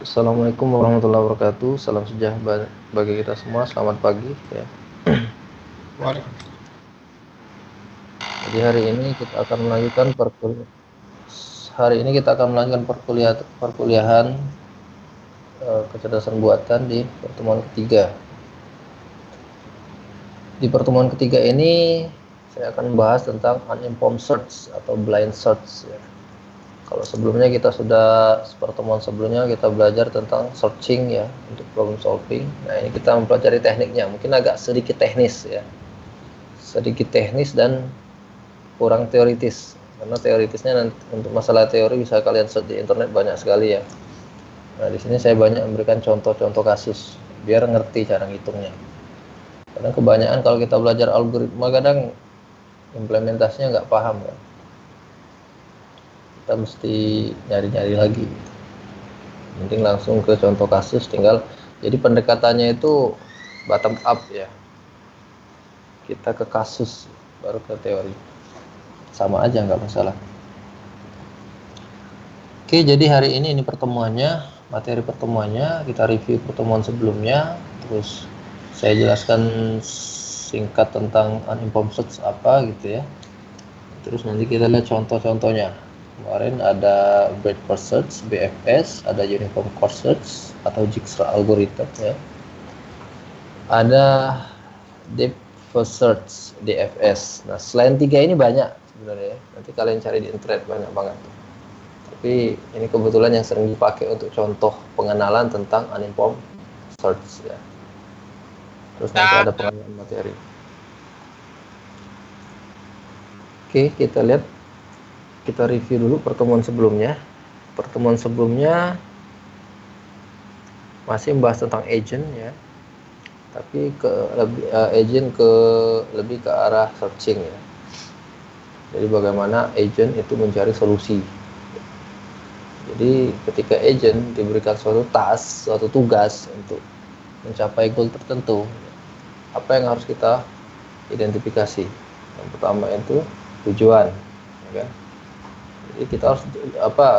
Assalamualaikum warahmatullahi wabarakatuh. Salam sejahtera bagi kita semua. Selamat pagi ya. Waalaikumsalam. Jadi hari ini kita akan melanjutkan perkuliahan kecerdasan buatan di pertemuan ketiga. Di pertemuan ketiga ini saya akan membahas tentang uninformed search atau blind search ya. Kalau sebelumnya pertemuan sebelumnya kita belajar tentang searching ya untuk problem solving. Nah, ini kita mempelajari tekniknya. Mungkin agak sedikit teknis ya. Sedikit teknis dan kurang teoritis. Karena teoritisnya nanti untuk masalah teori bisa kalian search di internet banyak sekali ya. Nah, di sini saya banyak memberikan contoh-contoh kasus biar ngerti cara ngitungnya. Karena kebanyakan kalau kita belajar algoritma kadang implementasinya nggak paham kan. Kita mesti nyari-nyari lagi. Mending langsung ke contoh kasus tinggal. Jadi pendekatannya itu bottom up ya. Kita ke kasus baru ke teori. Sama aja nggak masalah. Oke, jadi hari ini pertemuannya, materi pertemuannya, kita review pertemuan sebelumnya, terus saya jelaskan singkat tentang uninformed search apa gitu ya. Terus nanti kita lihat contoh-contohnya. Kemarin ada breadth first search, BFS, ada uniform cross search atau jigsaw algorithm ya. Ada depth first search, DFS. Nah, selain tiga ini banyak sebenarnya. Nanti kalian cari di internet banyak banget. Tapi ini kebetulan yang sering dipakai untuk contoh pengenalan tentang uninformed search ya. Terus nanti ada pengenalan materi. Oke, kita lihat, kita review dulu pertemuan sebelumnya. Pertemuan sebelumnya masih membahas tentang agent ya, tapi lebih ke arah searching ya. Jadi bagaimana agent itu mencari solusi. Jadi ketika agent diberikan suatu task, suatu tugas untuk mencapai goal tertentu, apa yang harus kita identifikasi? Yang pertama itu tujuan, ya kan? Jadi kita harus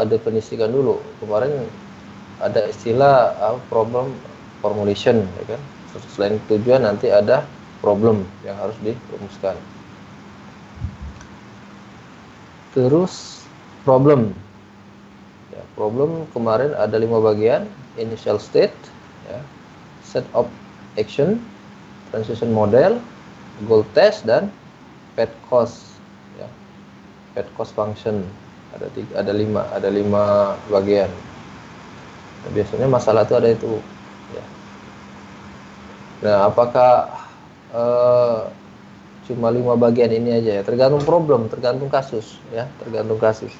definisikan dulu. Kemarin ada istilah problem formulation, ya kan? Selain tujuan nanti ada problem yang harus dirumuskan. Terus problem. Ya, problem kemarin ada 5 bagian: initial state, ya, set of action, transition model, goal test, dan path cost. Ya, path cost function ada 5 bagian. Nah, biasanya masalah itu ada itu. Ya. Nah, apakah cuma 5 bagian ini aja ya? Tergantung problem, tergantung kasus, ya, tergantung kasus.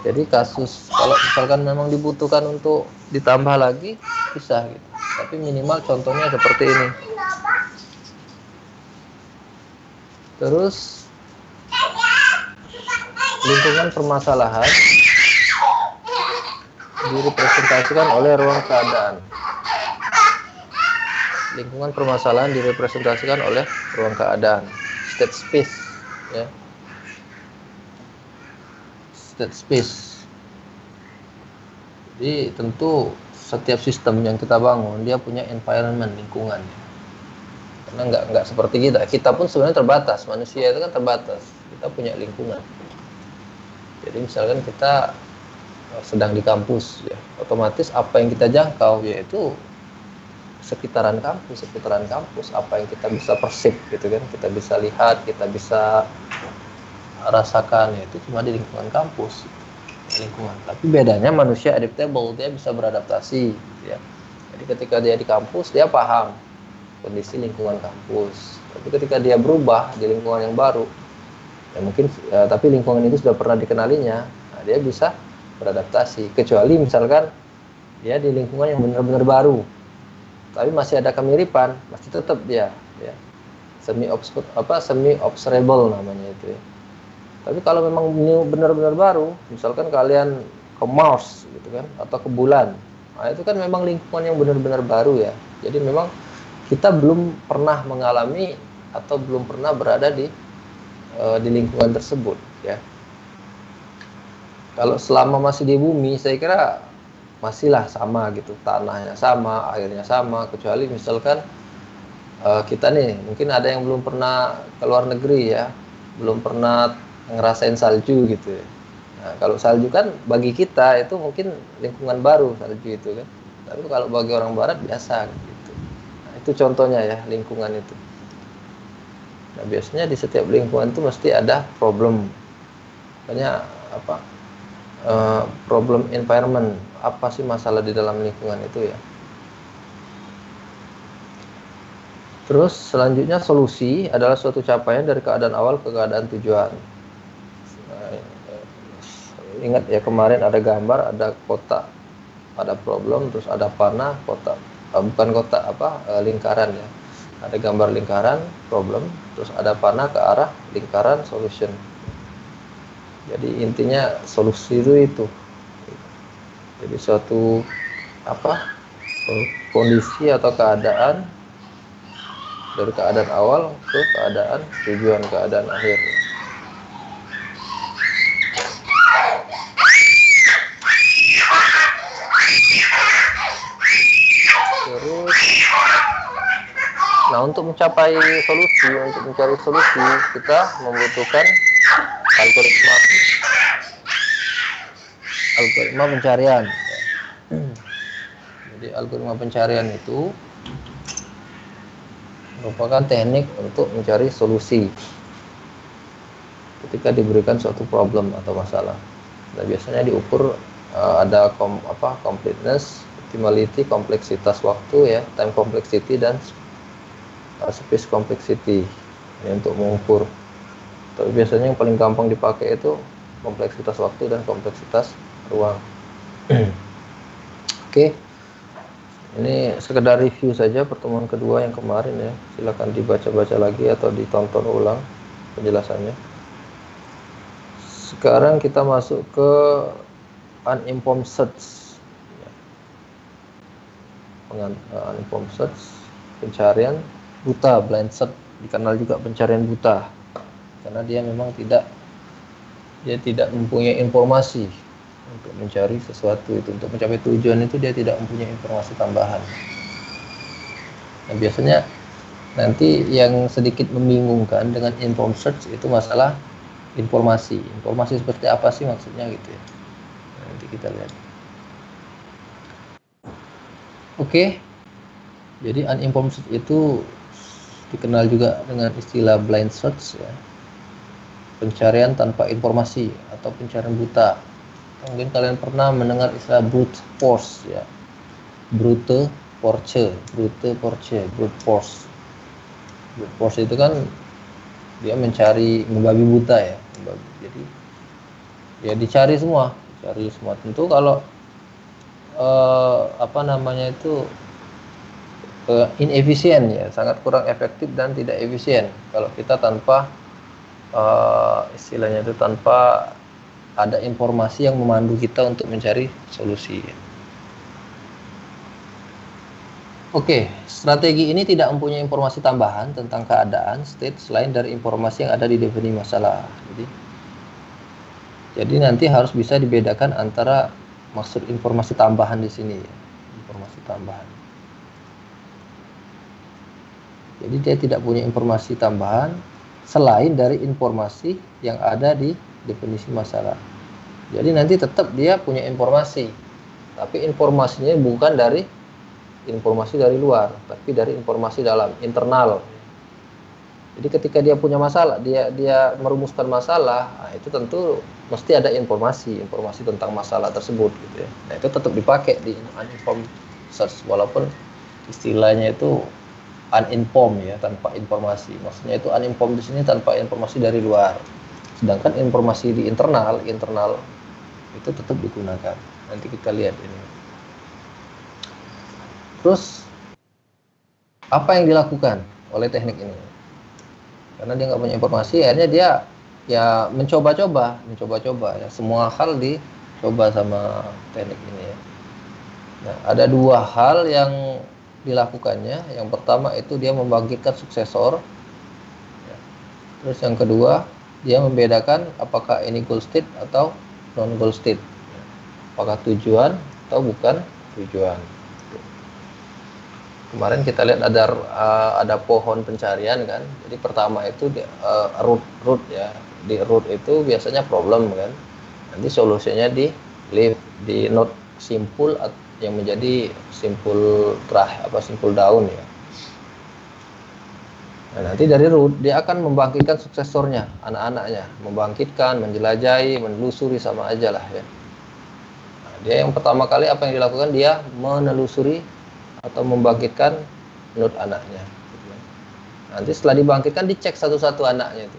Jadi kasus kalau misalkan memang dibutuhkan untuk ditambah lagi bisa gitu. Tapi minimal contohnya seperti ini. Terus lingkungan permasalahan direpresentasikan oleh ruang keadaan. Lingkungan permasalahan direpresentasikan oleh ruang keadaan, state space ya. State space. Jadi tentu setiap sistem yang kita bangun dia punya environment, lingkungan. Karena nggak seperti kita pun sebenarnya terbatas, manusia itu kan terbatas, kita punya lingkungan. Jadi misalkan kita sedang di kampus ya, otomatis apa yang kita jangkau yaitu sekitaran kampus, apa yang kita bisa persip gitu kan, kita bisa lihat, kita bisa rasakan, yaitu cuma di lingkungan kampus. Tapi bedanya manusia adaptable, dia bisa beradaptasi ya. Jadi ketika dia di kampus dia paham kondisi lingkungan kampus, tapi ketika dia berubah di lingkungan yang baru ya mungkin tapi lingkungan itu sudah pernah dikenalinya, nah, dia bisa beradaptasi. Kecuali misalkan dia di lingkungan yang benar-benar baru tapi masih ada kemiripan, masih tetap dia ya semi observable namanya itu ya. Tapi kalau memang benar-benar baru, misalkan kalian ke Mars gitu kan, atau ke bulan, nah itu kan memang lingkungan yang benar-benar baru ya. Jadi memang kita belum pernah mengalami atau belum pernah berada di lingkungan tersebut ya. Kalau selama masih di bumi, saya kira masihlah sama gitu, tanahnya sama, airnya sama, kecuali misalkan kita nih mungkin ada yang belum pernah ke luar negeri ya, belum pernah ngerasain salju gitu ya. Nah, kalau salju kan bagi kita itu mungkin lingkungan baru salju itu kan, tapi kalau bagi orang barat biasa gitu. Nah, itu contohnya ya lingkungan itu. Nah, biasanya di setiap lingkungan itu mesti ada problem, makanya apa, problem environment, apa sih masalah di dalam lingkungan itu ya. Terus selanjutnya solusi adalah suatu capaian dari keadaan awal ke keadaan tujuan. Nah, ingat ya kemarin ada gambar, ada kotak, ada problem, terus ada panah, kotak, bukan kotak apa, lingkaran ya. Ada gambar lingkaran, problem, terus ada panah ke arah lingkaran, solution. Jadi intinya solusi itu. Jadi suatu apa, kondisi atau keadaan dari keadaan awal ke keadaan tujuan, keadaan akhir. Terus, nah untuk mencapai solusi, untuk mencari solusi kita membutuhkan algoritma pencarian. Jadi algoritma pencarian itu merupakan teknik untuk mencari solusi ketika diberikan suatu problem atau masalah. Nah, biasanya diukur ada completeness, optimality, kompleksitas waktu ya, time complexity dan space complexity. Ini untuk mengukur. Tapi biasanya yang paling gampang dipakai itu kompleksitas waktu dan kompleksitas ruang. Oke. Ini sekedar review saja pertemuan kedua yang kemarin ya. Silakan dibaca-baca lagi atau ditonton ulang penjelasannya. Sekarang kita masuk ke uninformed search. Uninformed search, pencarian buta, blind search, dikenal juga pencarian buta. Karena dia memang tidak mempunyai informasi untuk mencari sesuatu itu, untuk mencapai tujuan itu dia tidak mempunyai informasi tambahan. Nah, biasanya nanti yang sedikit membingungkan dengan informed search itu masalah informasi seperti apa sih maksudnya gitu ya. Nanti kita lihat. Oke. Jadi uninformed search itu dikenal juga dengan istilah blind search ya. Pencarian tanpa informasi atau pencarian buta. Mungkin kalian pernah mendengar istilah brute force ya. Brute force. Brute force itu kan dia mencari membabi buta ya. Jadi ya dicari semua. Tentu kalau inefisien ya, sangat kurang efektif dan tidak efisien kalau kita tanpa istilahnya itu tanpa ada informasi yang memandu kita untuk mencari solusi. Oke, strategi ini tidak mempunyai informasi tambahan tentang keadaan state selain dari informasi yang ada di definisi masalah. Jadi nanti harus bisa dibedakan antara maksud informasi tambahan di sini, informasi tambahan. Jadi dia tidak punya informasi tambahan selain dari informasi yang ada di definisi masalah. Jadi nanti tetap dia punya informasi, tapi informasinya bukan dari informasi dari luar, tapi dari informasi dalam, internal. Jadi ketika dia punya masalah, dia merumuskan masalah, nah itu tentu mesti ada informasi tentang masalah tersebut gitu ya. Nah itu tetap dipakai di uninformed search, walaupun istilahnya itu uninformed ya, tanpa informasi. Maksudnya itu uninformed di sini tanpa informasi dari luar. Sedangkan informasi di internal itu tetap digunakan. Nanti kita lihat ini. Terus apa yang dilakukan oleh teknik ini? Karena dia nggak punya informasi, akhirnya dia ya mencoba-coba ya, semua hal dicoba sama teknik ini ya. Nah, ada dua hal yang dilakukannya. Yang pertama itu dia membagikan suksesor. Terus yang kedua, dia membedakan apakah ini goal state atau non goal state. Apakah tujuan atau bukan tujuan. Kemarin kita lihat ada pohon pencarian kan. Jadi pertama itu root ya. Di root itu biasanya problem kan. Nanti solusinya di leaf, di node simpul yang menjadi simpul simpul daun ya. Nah, nanti dari root dia akan membangkitkan suksesornya, anak-anaknya, membangkitkan, menjelajahi, menelusuri, sama aja lah ya. Nah, dia yang pertama kali apa yang dilakukan, dia menelusuri atau membangkitkan node anaknya. Nanti setelah dibangkitkan dicek satu-satu anaknya itu.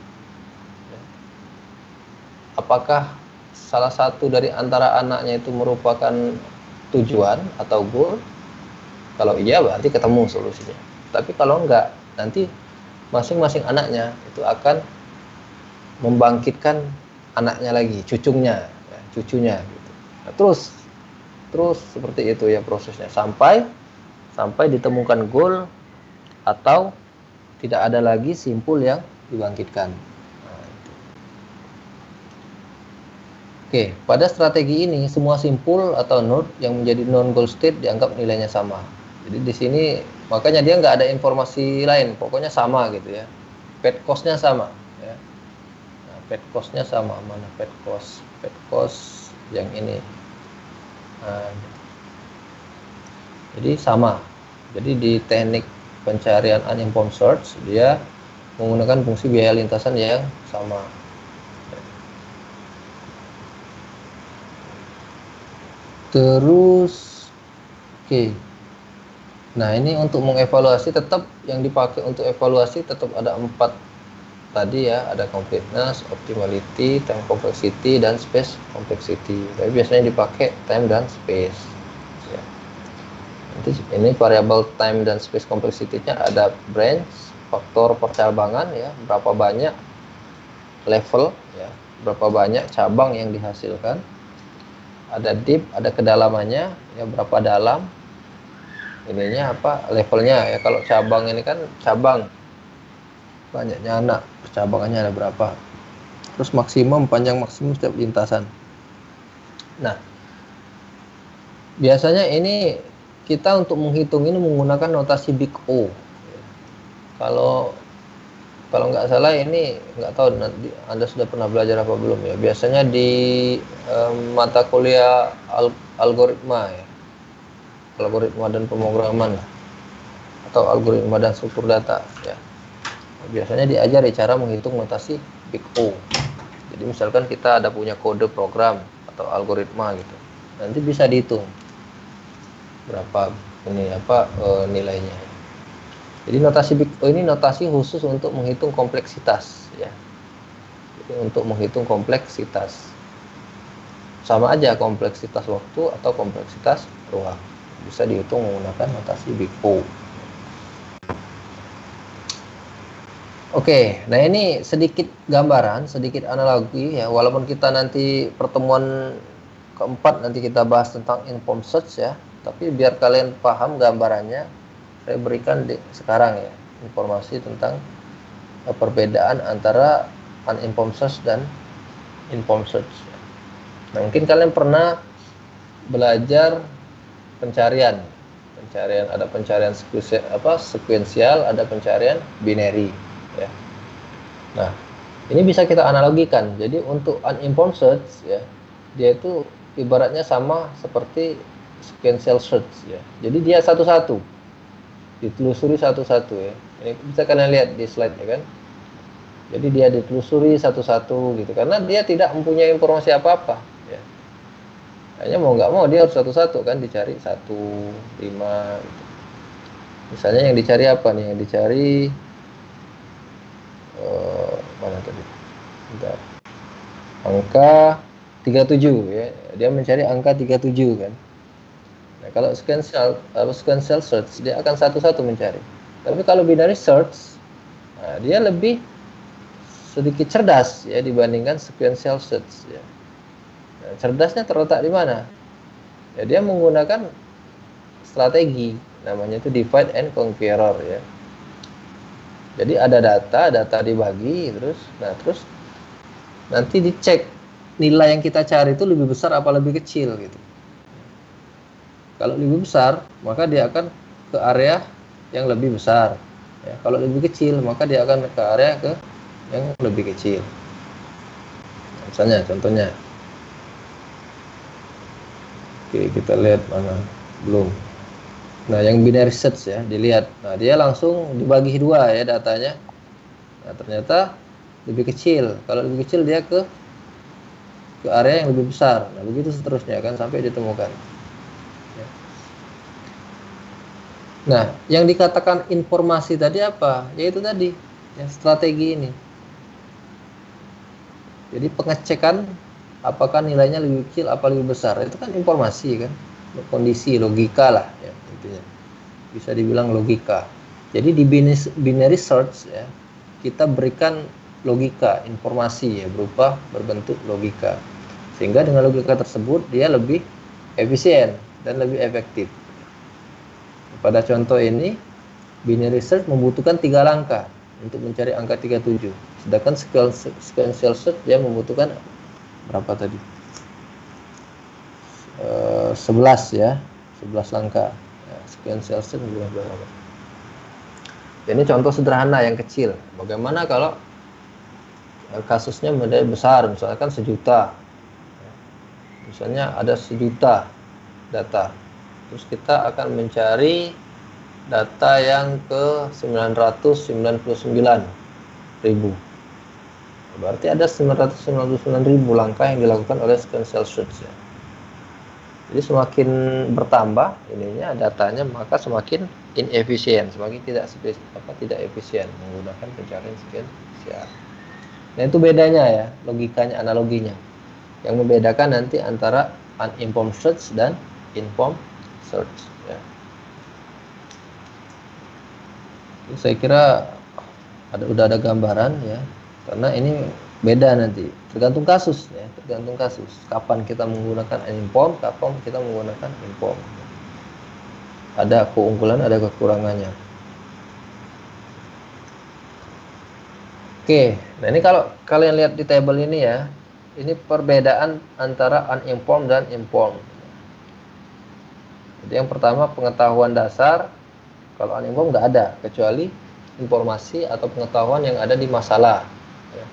Apakah salah satu dari antara anaknya itu merupakan tujuan atau goal? Kalau iya berarti ketemu solusinya. Tapi kalau enggak, nanti masing-masing anaknya itu akan membangkitkan anaknya lagi, cucunya. Gitu. Nah, terus seperti itu ya prosesnya sampai ditemukan goal atau tidak ada lagi simpul yang dibangkitkan. Oke, pada strategi ini semua simpul atau node yang menjadi non-goal state dianggap nilainya sama. Jadi di sini makanya dia nggak ada informasi lain, pokoknya sama gitu ya. Path cost-nya sama. Ya. Nah, path cost-nya sama, mana path cost? Path cost yang ini. Nah, jadi sama. Jadi di teknik pencarian uninformed search dia menggunakan fungsi biaya lintasan yang sama. Terus oke. Nah, ini untuk mengevaluasi tetap yang dipakai untuk evaluasi tetap ada 4 tadi ya, ada completeness, optimality, time complexity, dan space complexity. Tapi biasanya dipakai time dan space. Ya. Nanti ini variabel time dan space complexity-nya ada branch, faktor percabangan ya, berapa banyak level ya, berapa banyak cabang yang dihasilkan. Ada deep, ada kedalamannya ya, berapa dalam. Ininya apa levelnya ya, kalau cabang ini kan cabang banyaknya anak, percabangannya ada berapa. Terus maksimum, panjang maksimum setiap lintasan. Nah, biasanya ini kita untuk menghitung ini menggunakan notasi big O. Kalau nggak salah ini, nggak tahu nanti Anda sudah pernah belajar apa belum ya. Biasanya di mata kuliah algoritma ya, algoritma dan pemrograman atau algoritma dan struktur data ya. Biasanya diajari cara menghitung notasi big O. Jadi misalkan kita ada punya kode program atau algoritma gitu, nanti bisa dihitung berapa ini nilainya. Jadi notasi big O ini notasi khusus untuk menghitung kompleksitas ya. Jadi untuk menghitung kompleksitas. Sama aja kompleksitas waktu atau kompleksitas ruang. Bisa dihitung menggunakan notasi big O. Oke, nah ini sedikit gambaran, sedikit analogi ya. Walaupun kita nanti pertemuan keempat nanti kita bahas tentang informed search ya, tapi biar kalian paham gambarannya, saya berikan sekarang ya informasi tentang perbedaan antara uninformed search dan informed search. Nah, mungkin kalian pernah belajar pencarian, ada pencarian sekuensial, ada pencarian binary ya. Nah, ini bisa kita analogikan. Jadi untuk uninformed search ya, dia itu ibaratnya sama seperti sequential search ya. Jadi dia satu-satu, ditelusuri satu-satu ya. Ini bisa kalian lihat di slide ya kan. Jadi dia ditelusuri satu-satu gitu, karena dia tidak mempunyai informasi apa-apa ya. Hanya mau nggak mau dia harus satu-satu kan, dicari 1, 5 gitu. Misalnya yang dicari apa nih? Yang dicari mana tadi? Bentar. Angka 37 ya. Dia mencari angka 37 kan. Nah, kalau sequential search dia akan satu-satu mencari. Tapi kalau binary search, nah, dia lebih sedikit cerdas ya dibandingkan sequential search ya. Nah, cerdasnya terletak di mana? Ya, dia menggunakan strategi namanya itu divide and conqueror ya. Jadi ada data dibagi terus nanti dicek nilai yang kita cari itu lebih besar apa lebih kecil gitu. Kalau lebih besar, maka dia akan ke area yang lebih besar. Ya, kalau lebih kecil, maka dia akan ke area yang lebih kecil. Misalnya, contohnya. Oke, kita lihat mana belum. Nah, yang binary search ya, dilihat. Nah, dia langsung dibagi dua ya datanya. Nah, ternyata lebih kecil. Kalau lebih kecil dia ke area yang lebih besar. Nah, begitu seterusnya kan sampai ditemukan. Ya. Nah, yang dikatakan informasi tadi apa? Yaitu tadi, ya, strategi ini. Jadi pengecekan apakah nilainya lebih kecil apa lebih besar. Itu kan informasi kan. Kondisi logika lah ya intinya. Bisa dibilang logika. Jadi di binary search ya, kita berikan logika, informasi ya berupa berbentuk logika. Sehingga dengan logika tersebut dia lebih efisien dan lebih efektif. Pada contoh ini, binary search membutuhkan 3 langkah untuk mencari angka 37. Sedangkan sequential search dia membutuhkan berapa tadi? 11 ya, 11 langkah. Ya, sequential search berapa? Ini contoh sederhana yang kecil. Bagaimana kalau kasusnya menjadi besar, misalkan 1.000.000. Misalnya ada 1.000.000 data. Terus kita akan mencari data yang ke 999.000. Berarti ada 999.000 langkah yang dilakukan oleh sequential search ya. Jadi semakin bertambah ininya datanya, maka semakin inefisien, semakin tidak efisien menggunakan pencarian sequential. Nah, itu bedanya ya, logikanya, analoginya. Yang membedakan nanti antara uninformed search dan informed search ya. Saya kira udah ada gambaran ya, karena ini beda nanti, tergantung kasus ya, tergantung kasus. Kapan kita menggunakan uninformed, kapan kita menggunakan informed. Ada keunggulan, ada kekurangannya. Oke, nah ini kalau kalian lihat di table ini ya, ini perbedaan antara uninformed dan informed. Jadi yang pertama pengetahuan dasar, kalau uninformed nggak ada, kecuali informasi atau pengetahuan yang ada di masalah. Ya.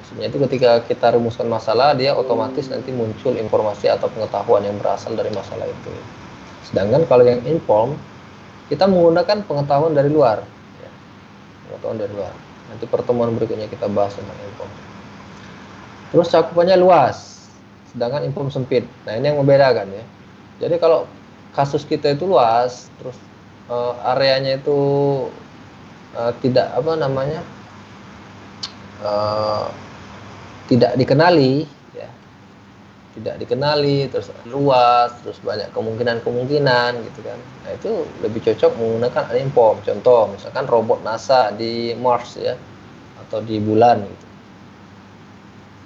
Maksudnya itu ketika kita rumuskan masalah, dia otomatis nanti muncul informasi atau pengetahuan yang berasal dari masalah itu. Sedangkan kalau yang informed, kita menggunakan pengetahuan dari luar. Ya. Pengetahuan dari luar. Nanti pertemuan berikutnya kita bahas tentang informed. Terus cakupannya luas, sedangkan informed sempit. Nah, ini yang membedakan ya. Jadi kalau kasus kita itu luas, terus areanya itu tidak tidak dikenali ya, tidak dikenali, terus luas, terus banyak kemungkinan gitu kan. Nah, itu lebih cocok menggunakan uninformed. Contoh misalkan robot NASA di Mars ya, atau di bulan gitu.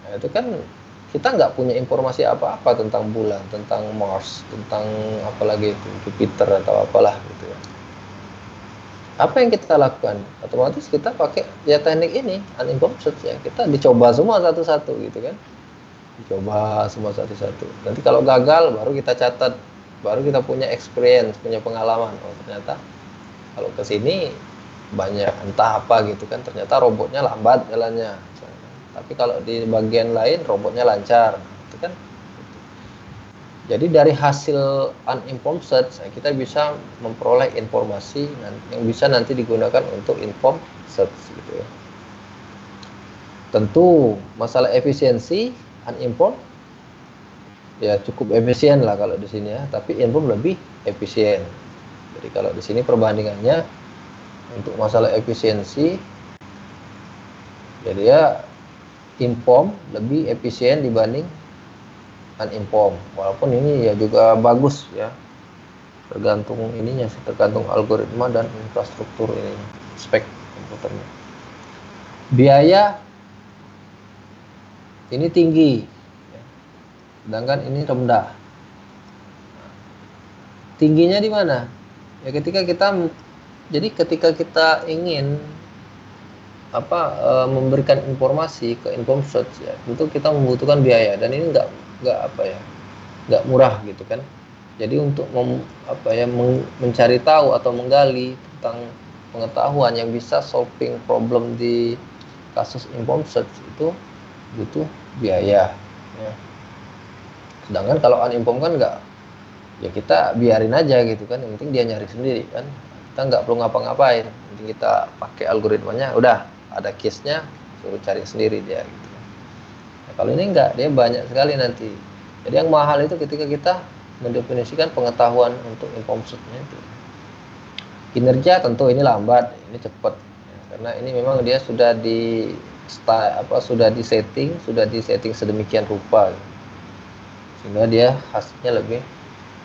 Nah, itu kan kita nggak punya informasi apa-apa tentang bulan, tentang Mars, tentang apalagi itu Jupiter atau apalah gitu ya. Apa yang kita lakukan? Otomatis kita pakai ya teknik ini, uninformed search ya. Kita dicoba semua satu-satu gitu kan. Dicoba semua satu-satu. Nanti kalau gagal baru kita catat, baru kita punya experience, punya pengalaman. Oh, ternyata kalau ke sini banyak entah apa gitu kan, ternyata robotnya lambat jalannya. Tapi kalau di bagian lain robotnya lancar, itu kan. Jadi dari hasil uninformed search kita bisa memperoleh informasi yang bisa nanti digunakan untuk informed search gitu ya. Tentu masalah efisiensi uninformed ya cukup efisien lah kalau di sini ya, tapi informed lebih efisien. Jadi kalau di sini perbandingannya untuk masalah efisiensi, jadi ya informed lebih efisien dibanding uninformed. Walaupun ini ya juga bagus ya, tergantung ininya, tergantung algoritma dan infrastruktur ini, spek komputernya. Biaya ini tinggi, sedangkan ini rendah. Tingginya di mana? Ya ketika kita ingin memberikan informasi ke informed search ya, tentu kita membutuhkan biaya, dan ini nggak murah gitu kan. Jadi untuk mencari tahu atau menggali tentang pengetahuan yang bisa solving problem di kasus informed search itu butuh biaya. Ya. Sedangkan kalau uninformed kan nggak, ya kita biarin aja gitu kan, yang penting dia nyari sendiri kan, kita nggak perlu ngapa-ngapain, yang penting kita pakai algoritmanya, udah ada case-nya, suruh cari sendiri dia gitu. Nah, kalau ini enggak, dia banyak sekali nanti. Jadi yang mahal itu ketika kita mendefinisikan pengetahuan untuk informed search-nya itu. Kinerja tentu ini lambat, ini cepat, ya, karena ini memang dia sudah sudah disetting sedemikian rupa, sehingga dia hasilnya lebih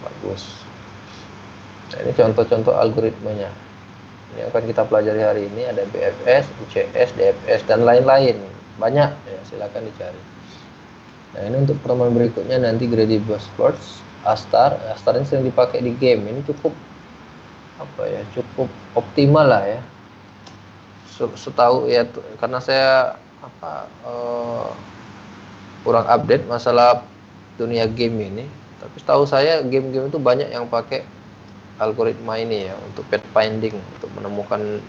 bagus. Nah, ini contoh-contoh algoritmanya. Ini akan kita pelajari hari ini, ada BFS, UCS, DFS, dan lain-lain. Banyak, ya, silakan dicari. Nah, ini untuk pertemuan berikutnya nanti Grady Buzzwords, Astar ini sering dipakai di game. Ini cukup cukup optimal lah ya. Setahu ya, karena saya kurang update masalah dunia game ini, tapi setahu saya game-game itu banyak yang pakai algoritma ini ya, untuk pathfinding, untuk menemukan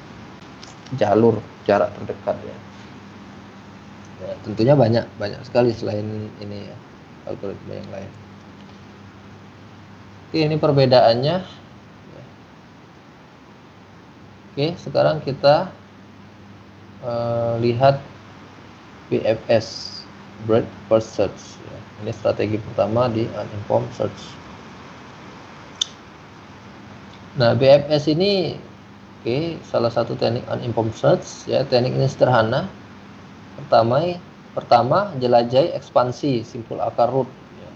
jalur jarak terdekat ya. Ya, tentunya banyak sekali selain ini ya, algoritma yang lain. Oke, ini perbedaannya. Oke, sekarang kita lihat BFS, Breadth First Search ya. Ini strategi pertama di uninformed search. Nah, BFS ini salah satu teknik uninformed search ya. Teknik ini sederhana. Pertama, jelajahi ekspansi simpul akar root ya.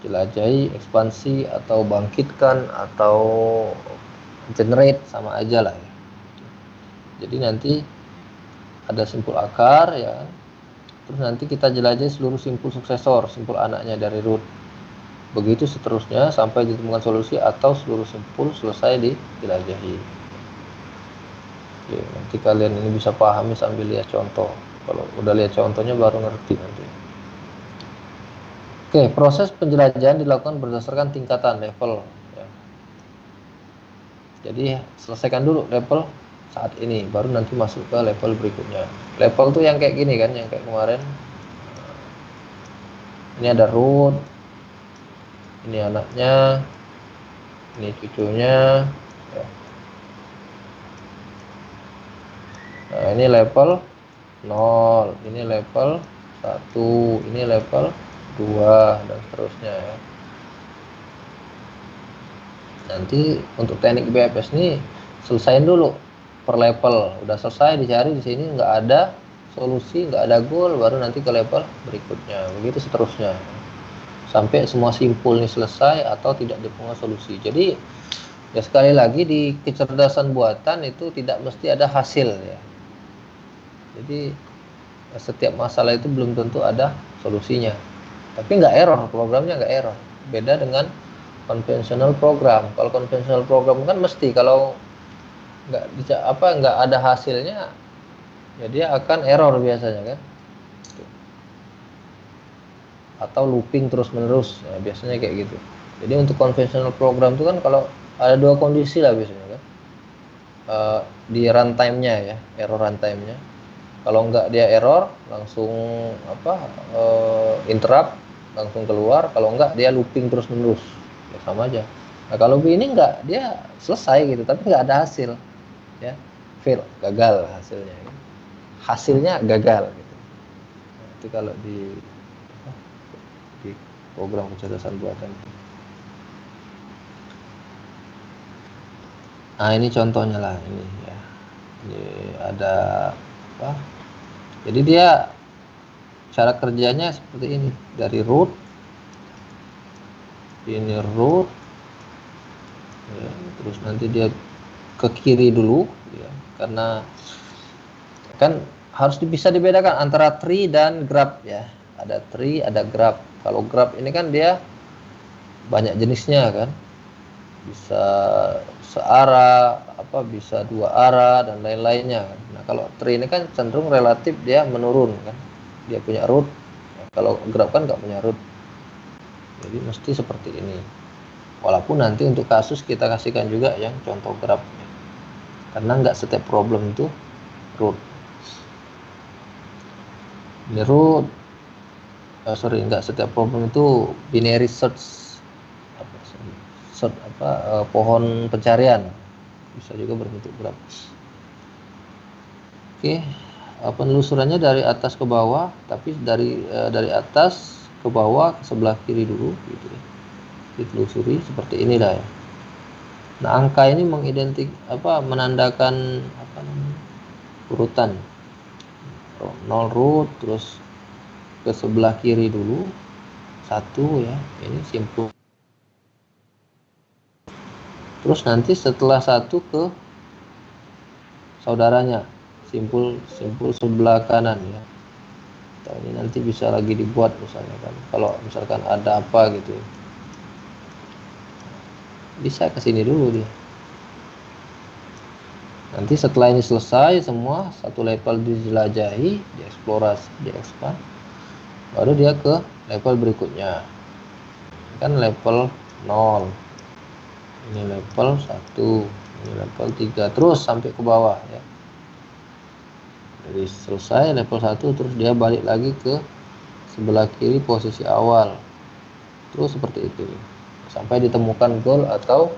Jelajahi ekspansi atau bangkitkan atau generate, sama aja lah ya. Jadi nanti ada simpul akar ya, terus nanti kita jelajahi seluruh simpul suksesor, simpul anaknya dari root, begitu seterusnya sampai ditemukan solusi atau seluruh simpul selesai dijelajahi. Oke, nanti kalian ini bisa pahami sambil lihat contoh. Kalau udah lihat contohnya baru ngerti nanti. Oke, proses penjelajahan dilakukan berdasarkan tingkatan level ya. Jadi selesaikan dulu level saat ini, baru nanti masuk ke level berikutnya. Level tuh yang kayak gini kan, yang kayak kemarin. Ini ada root, ini anaknya, ini cucunya ya. Nah, ini level 0, ini level 1, ini level 2, dan seterusnya ya. Nanti untuk teknik BFS ini selesain dulu per level. Udah selesai dicari di sini, nggak ada solusi, nggak ada goal, baru nanti ke level berikutnya. Begitu seterusnya sampai semua simpul ini selesai atau tidak ditemukan solusi. Jadi ya sekali lagi, di kecerdasan buatan itu tidak mesti ada hasil ya. Jadi setiap masalah itu belum tentu ada solusinya. Tapi nggak error, programnya nggak error. Beda dengan konvensional program. Kalau konvensional program kan mesti kalau nggak ada hasilnya, ya dia akan error biasanya kan, atau looping terus menerus ya, biasanya kayak gitu. Jadi untuk konvensional program itu kan kalau ada dua kondisi lah biasanya kan, di runtime-nya ya, error runtime-nya. Kalau nggak dia error langsung interrupt, langsung keluar. Kalau nggak dia looping terus menerus, ya sama aja. Nah kalau ini nggak, dia selesai gitu tapi nggak ada hasil ya, fail, gagal hasilnya gagal gitu. Itu kalau di program kecerdasan buatan. Nah ini contohnya lah ini ya. Ini ada apa? Jadi dia cara kerjanya seperti ini, dari root, ini root ya, terus nanti dia ke kiri dulu ya, karena kan harus bisa dibedakan antara tree dan graph ya. Ada tree, ada graph. Kalau graph ini kan dia banyak jenisnya kan, bisa searah, bisa dua arah dan lain-lainnya. Nah kalau tree ini kan cenderung relatif dia menurun kan, dia punya root. Kalau graph kan nggak punya root, jadi mesti seperti ini. Walaupun nanti untuk kasus kita kasihkan juga yang contoh graf, karena nggak setiap problem itu root. Ini root, nggak setiap problem itu binary search, pohon pencarian, bisa juga berbentuk graf. Oke, penelusurannya dari atas ke bawah, tapi dari atas ke bawah ke sebelah kiri dulu, gitu ya. Ditelusuri seperti ini dah ya. Nah, angka ini menandakan urutan 0 root, terus ke sebelah kiri dulu 1 ya, ini simpul. Terus nanti setelah 1 ke saudaranya, simpul sebelah kanan ya. Nah, ini nanti bisa lagi dibuat misalnya kan, kalau misalkan ada apa gitu, bisa ke sini dulu dia. Nanti setelah ini selesai semua, satu level dijelajahi, dieksplorasi, diekspand, baru dia ke level berikutnya. Ini kan level 0, ini level 1, ini level 3, terus sampai ke bawah ya. Jadi selesai level 1, terus dia balik lagi ke sebelah kiri posisi awal, terus seperti itu sampai ditemukan goal atau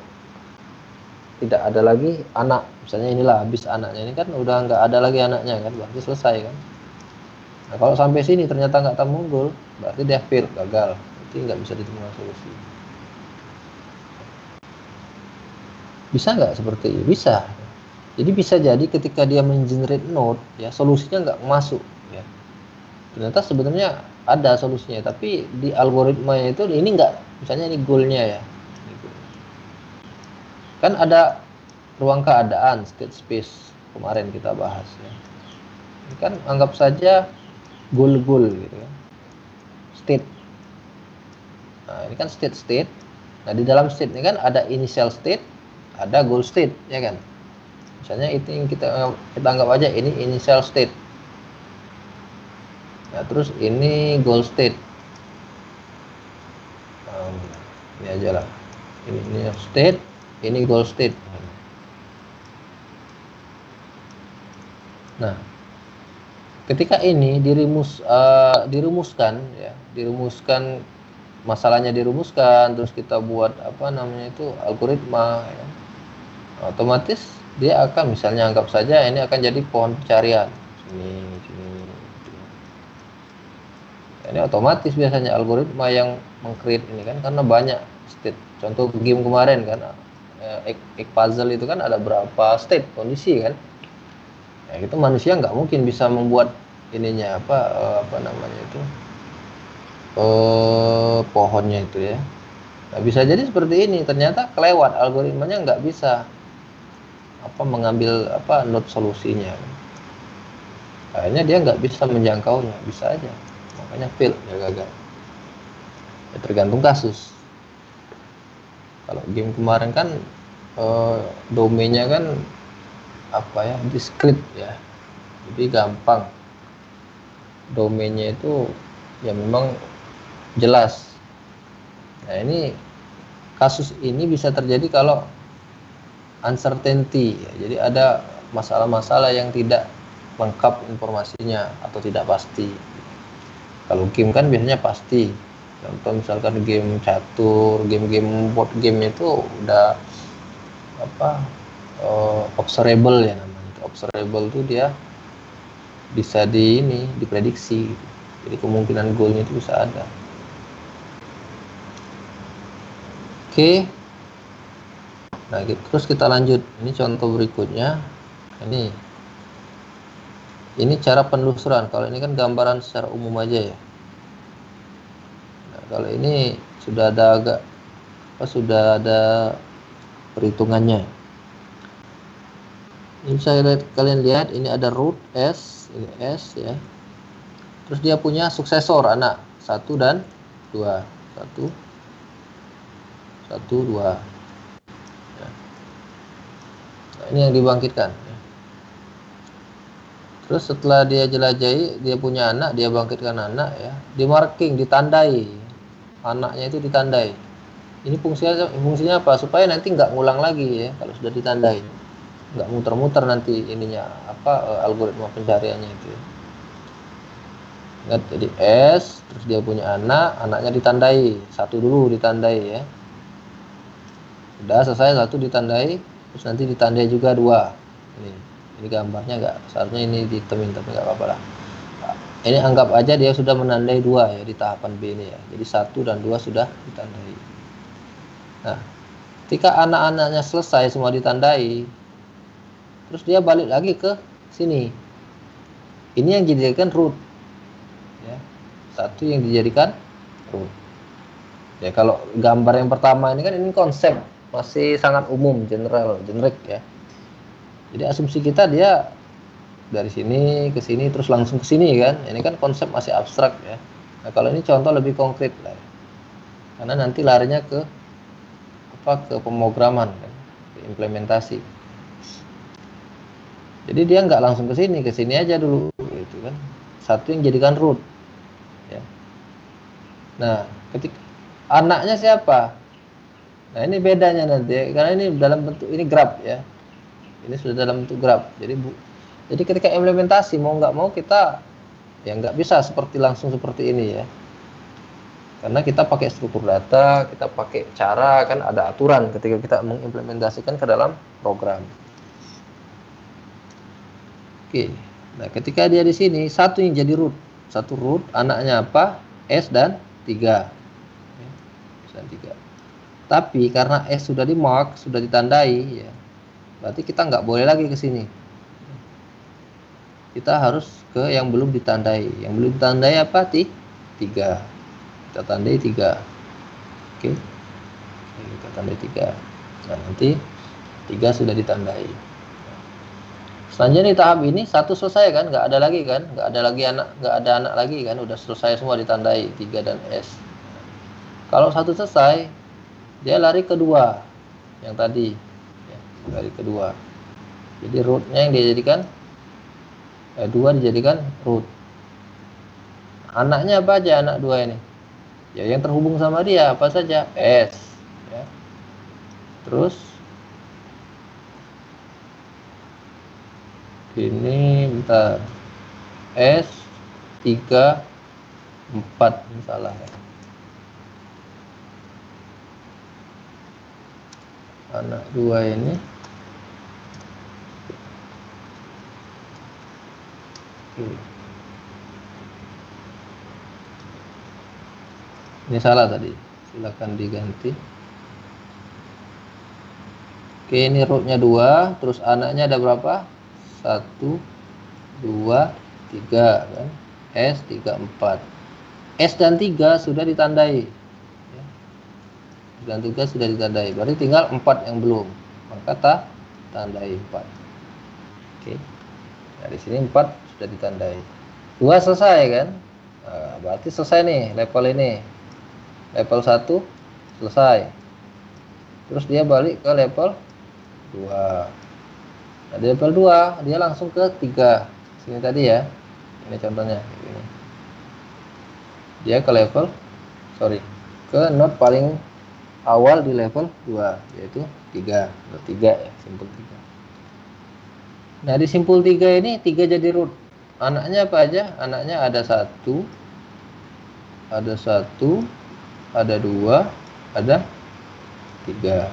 tidak ada lagi anak. Misalnya inilah habis anaknya, ini kan udah nggak ada lagi anaknya kan, berarti selesai kan. Nah, kalau sampai sini ternyata nggak temu goal, berarti dia fail, gagal, berarti nggak bisa ditemukan solusi. Bisa nggak seperti ini? Bisa. Jadi bisa jadi ketika dia mengenerate node ya, solusinya nggak masuk ya. Ternyata sebenarnya ada solusinya, tapi di algoritmanya itu ini nggak, misalnya ini goalnya ya, kan ada ruang keadaan, state space, kemarin kita bahas ya. Ini kan anggap saja goal gitu kan, state. Nah, ini kan state. Nah, di dalam state ini kan ada initial state, ada goal state ya kan. Misalnya itu yang kita anggap aja ini initial state. Nah, terus ini goal state. Ini aja lah. Ini state, ini goal state. Nah, ketika ini dirumuskan ya, masalahnya dirumuskan, terus kita buat algoritma ya, otomatis dia akan, misalnya anggap saja ini akan jadi pohon pencarian sini. Ini otomatis biasanya algoritma yang meng-create ini kan, karena banyak state. Contoh game kemarin kan, egg puzzle itu kan ada berapa state kondisi kan. Ya, itu manusia nggak mungkin bisa membuat ininya pohonnya itu ya. Nah, bisa jadi seperti ini, ternyata kelewat algoritmanya, nggak bisa mengambil node solusinya. Akhirnya dia nggak bisa menjangkaunya, bisa aja, makanya fail ya, gagal ya, tergantung kasus. Kalau game kemarin kan domainnya kan discrete ya, jadi gampang domainnya itu ya, memang jelas. Nah, ini kasus ini bisa terjadi kalau uncertainty ya, jadi ada masalah-masalah yang tidak lengkap informasinya atau tidak pasti. Kalau game kan biasanya pasti. Contoh misalkan game catur, game board game itu udah observable ya namanya. Observable itu dia bisa diprediksi gitu. Jadi kemungkinan goalnya itu bisa ada. Oke. Nah, terus kita lanjut. Ini contoh berikutnya. Ini cara penelusuran. Kalau ini kan gambaran secara umum aja ya. Nah, kalau ini sudah ada perhitungannya. Ini kalian lihat, ini ada root S, ini S ya. Terus dia punya suksesor anak 1 dan 2. 1 2 ya. Nah, ini yang dibangkitkan ya. Terus setelah dia jelajahi, dia punya anak, dia bangkitkan anak ya, di marking, ditandai, anaknya itu ditandai. Ini fungsinya apa? Supaya nanti nggak ngulang lagi ya kalau sudah ditandai. Nggak muter-muter nanti ininya algoritma pencariannya itu. Ingat, jadi S, terus dia punya anak, anaknya ditandai. Satu dulu ditandai ya. Udah selesai satu ditandai, terus nanti ditandai juga dua. Ini gambarnya nggak, seharusnya ini ditemin tapi nggak apa-apa lah. Ini anggap aja dia sudah menandai dua ya di tahapan B ini ya. Jadi 1 dan 2 sudah ditandai. Nah, ketika anak-anaknya selesai semua ditandai, terus dia balik lagi ke sini. Ini yang dijadikan root. Ya, 1 yang dijadikan root. Ya, kalau gambar yang pertama ini kan ini konsep masih sangat umum, generik ya. Jadi asumsi kita dia dari sini ke sini terus langsung ke sini kan. Ini kan konsep masih abstrak ya. Nah, kalau ini contoh lebih konkret lah. Karena nanti larinya ke pemrograman kan, ke implementasi. Jadi dia nggak langsung ke sini aja dulu gitu kan. 1 yang jadikan root. Ya. Nah, ketika anaknya siapa? Nah, ini bedanya nanti ya, karena ini dalam bentuk ini graph ya. Ini sudah dalam bentuk graph. Jadi ketika implementasi mau nggak mau kita ya nggak bisa langsung seperti ini ya. Karena kita pakai struktur data, kita pakai cara, kan ada aturan ketika kita mengimplementasikan ke dalam program. Oke. Nah, ketika dia di sini 1 yang jadi root. 1 root, anaknya apa? S dan 3. S dan 3. Tapi karena S sudah di mark, sudah ditandai ya. Berarti kita nggak boleh lagi ke sini. Kita harus ke yang belum ditandai. Yang belum ditandai apa? 3. Kita tandai 3. Oke. Kita tandai 3. Nah, nanti 3 sudah ditandai. Selanjutnya di tahap ini 1 selesai kan? Nggak ada lagi kan? Nggak ada anak lagi kan? Udah selesai semua ditandai 3 dan S. Kalau 1 selesai, dia lari ke 2 yang tadi. Ya, lari ke 2. Jadi rootnya yang dijadikan 2 dijadikan root. Anaknya apa aja anak 2 ini? Ya yang terhubung sama dia apa saja? S ya. Terus ini bentar. S 3 4 misalnya ya. Anak 2 ini ini salah tadi, silakan diganti. Oke, ini rootnya 2, terus anaknya ada berapa? 1 2 3 kan. S 3 4. S dan 3 sudah ditandai ya. Dan 3 sudah ditandai, berarti tinggal 4 yang belum, maka tandai 4. Oke. Nah, di sini 4 sudah ditandai. 2 selesai kan? Nah, berarti selesai nih level ini. Level 1 selesai. Terus dia balik ke level 2. Nah, di level 2 dia langsung ke 3. Sini tadi ya. Ini contohnya ini. Dia ke ke node paling awal di level 2 yaitu 3. Node 3 ya, simpul 3. Nah, di simpul 3 ini 3 jadi root. Anaknya apa aja? Anaknya ada 1, ada 2, ada 3.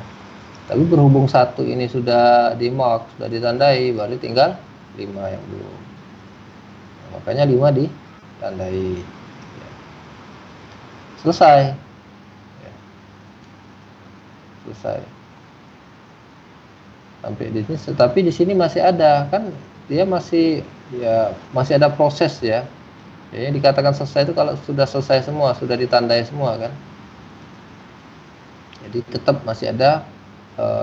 Tapi berhubung 1 ini sudah di mark, sudah ditandai, berarti tinggal 5 yang belum. Nah, makanya 5 ditandai. Ya. Selesai. Ya. Selesai. Sampai di sini, tetapi di sini masih ada kan, dia masih ada proses ya. Jadi dikatakan selesai itu kalau sudah selesai semua, sudah ditandai semua kan. Jadi tetap masih ada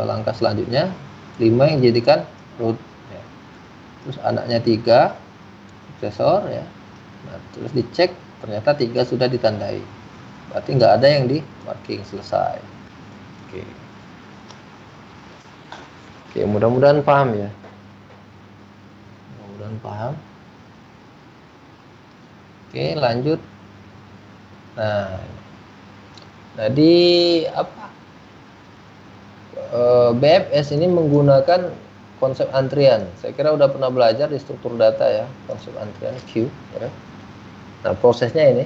langkah selanjutnya 5 yang dijadikan root ya. Terus anaknya 3 suksesor ya. Nah, terus dicek ternyata 3 sudah ditandai. Berarti nggak ada yang di marking selesai. Oke. Oke, mudah-mudahan paham ya. Mudah-mudahan paham. Oke, lanjut. Nah, di BFS ini menggunakan konsep antrian. Saya kira udah pernah belajar di struktur data ya, konsep antrian queue. Ya. Nah, prosesnya ini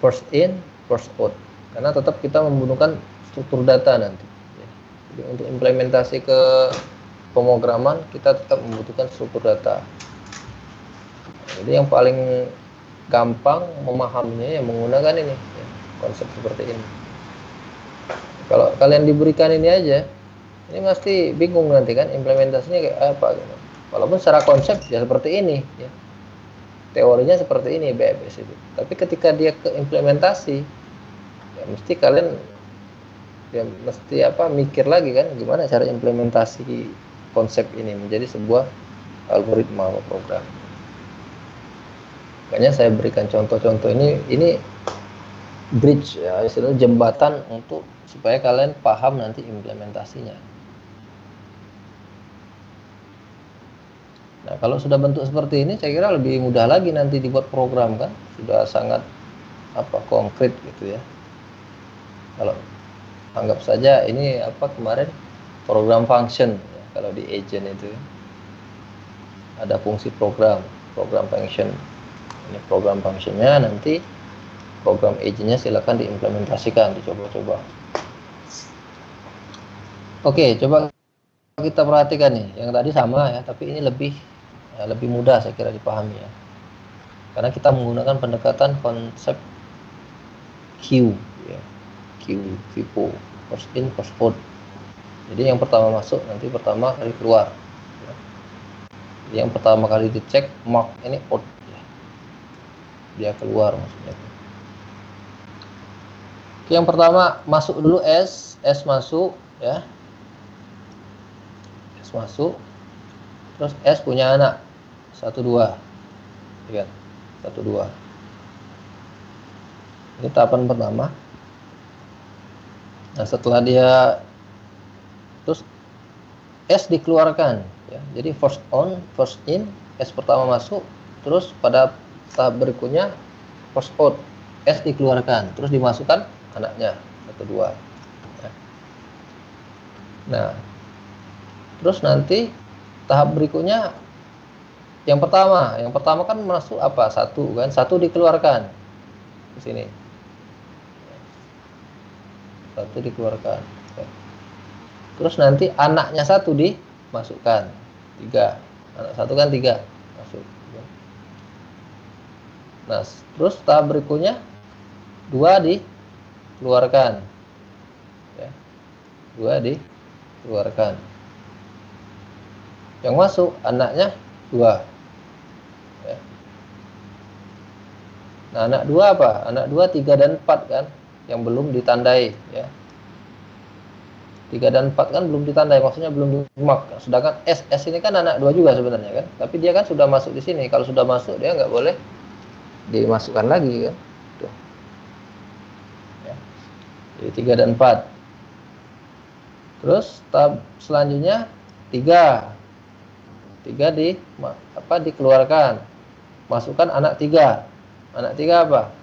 first in, first out. Karena tetap kita menggunakan struktur data nanti. Ya. Jadi untuk implementasi ke pemrograman kita tetap membutuhkan struktur data. Jadi yang paling gampang memahaminya yang menggunakan ini ya, konsep seperti ini. Kalau kalian diberikan ini aja, ini pasti bingung nanti kan implementasinya kayak apa gitu. Walaupun secara konsep ya seperti ini ya. Teorinya seperti ini BFS itu. Tapi ketika dia ke implementasi ya mesti kalian ya mesti mikir lagi kan gimana cara implementasi konsep ini menjadi sebuah algoritma atau program. Makanya saya berikan contoh-contoh ini bridge ya, istilahnya jembatan untuk supaya kalian paham nanti implementasinya. Nah, kalau sudah bentuk seperti ini, saya kira lebih mudah lagi nanti dibuat program kan, sudah sangat konkret gitu ya. Kalau anggap saja ini kemarin program function ya, kalau di agent itu ada fungsi program function. Ini program functionnya, nanti program agentnya silakan diimplementasikan, dicoba-coba. Oke, coba kita perhatikan nih, yang tadi sama ya, tapi ini lebih mudah saya kira dipahami ya. Karena kita menggunakan pendekatan konsep queue ya. Queue, FIFO, first in, first out. Jadi yang pertama masuk nanti pertama kali keluar. Ya. Jadi yang pertama kali dicek mark ini out ya. Dia keluar maksudnya. Oke, yang pertama masuk dulu S masuk ya. S masuk. Terus S punya anak 1 2. Lihat. 1 2. Ini tahapan pertama. Nah, setelah dia terus S dikeluarkan ya. Jadi first on, first in, S pertama masuk, terus pada tahap berikutnya first out, S dikeluarkan, terus dimasukkan anaknya 1 2 ya. Nah, terus nanti tahap berikutnya yang pertama kan masuk 1 kan, 1 dikeluarkan ke sini, 1 dikeluarkan ya. Terus nanti anaknya 1 dimasukkan 3, anak 1 kan 3 masuk ya. Nah, terus tahap berikutnya 2 dikeluarkan ya, 2 dikeluarkan. Yang masuk anaknya 2 ya. Nah, anak 2 anak 2 3 dan 4 kan yang belum ditandai ya. 3 dan 4 kan belum ditandai, maksudnya belum dimark. Sedangkan S ini kan anak 2 juga sebenarnya kan, tapi dia kan sudah masuk di sini. Kalau sudah masuk dia nggak boleh dimasukkan lagi kan. Tuh. Ya. Jadi 3 dan 4. Terus tahap selanjutnya 3 dikeluarkan, masukkan anak 3. Anak 3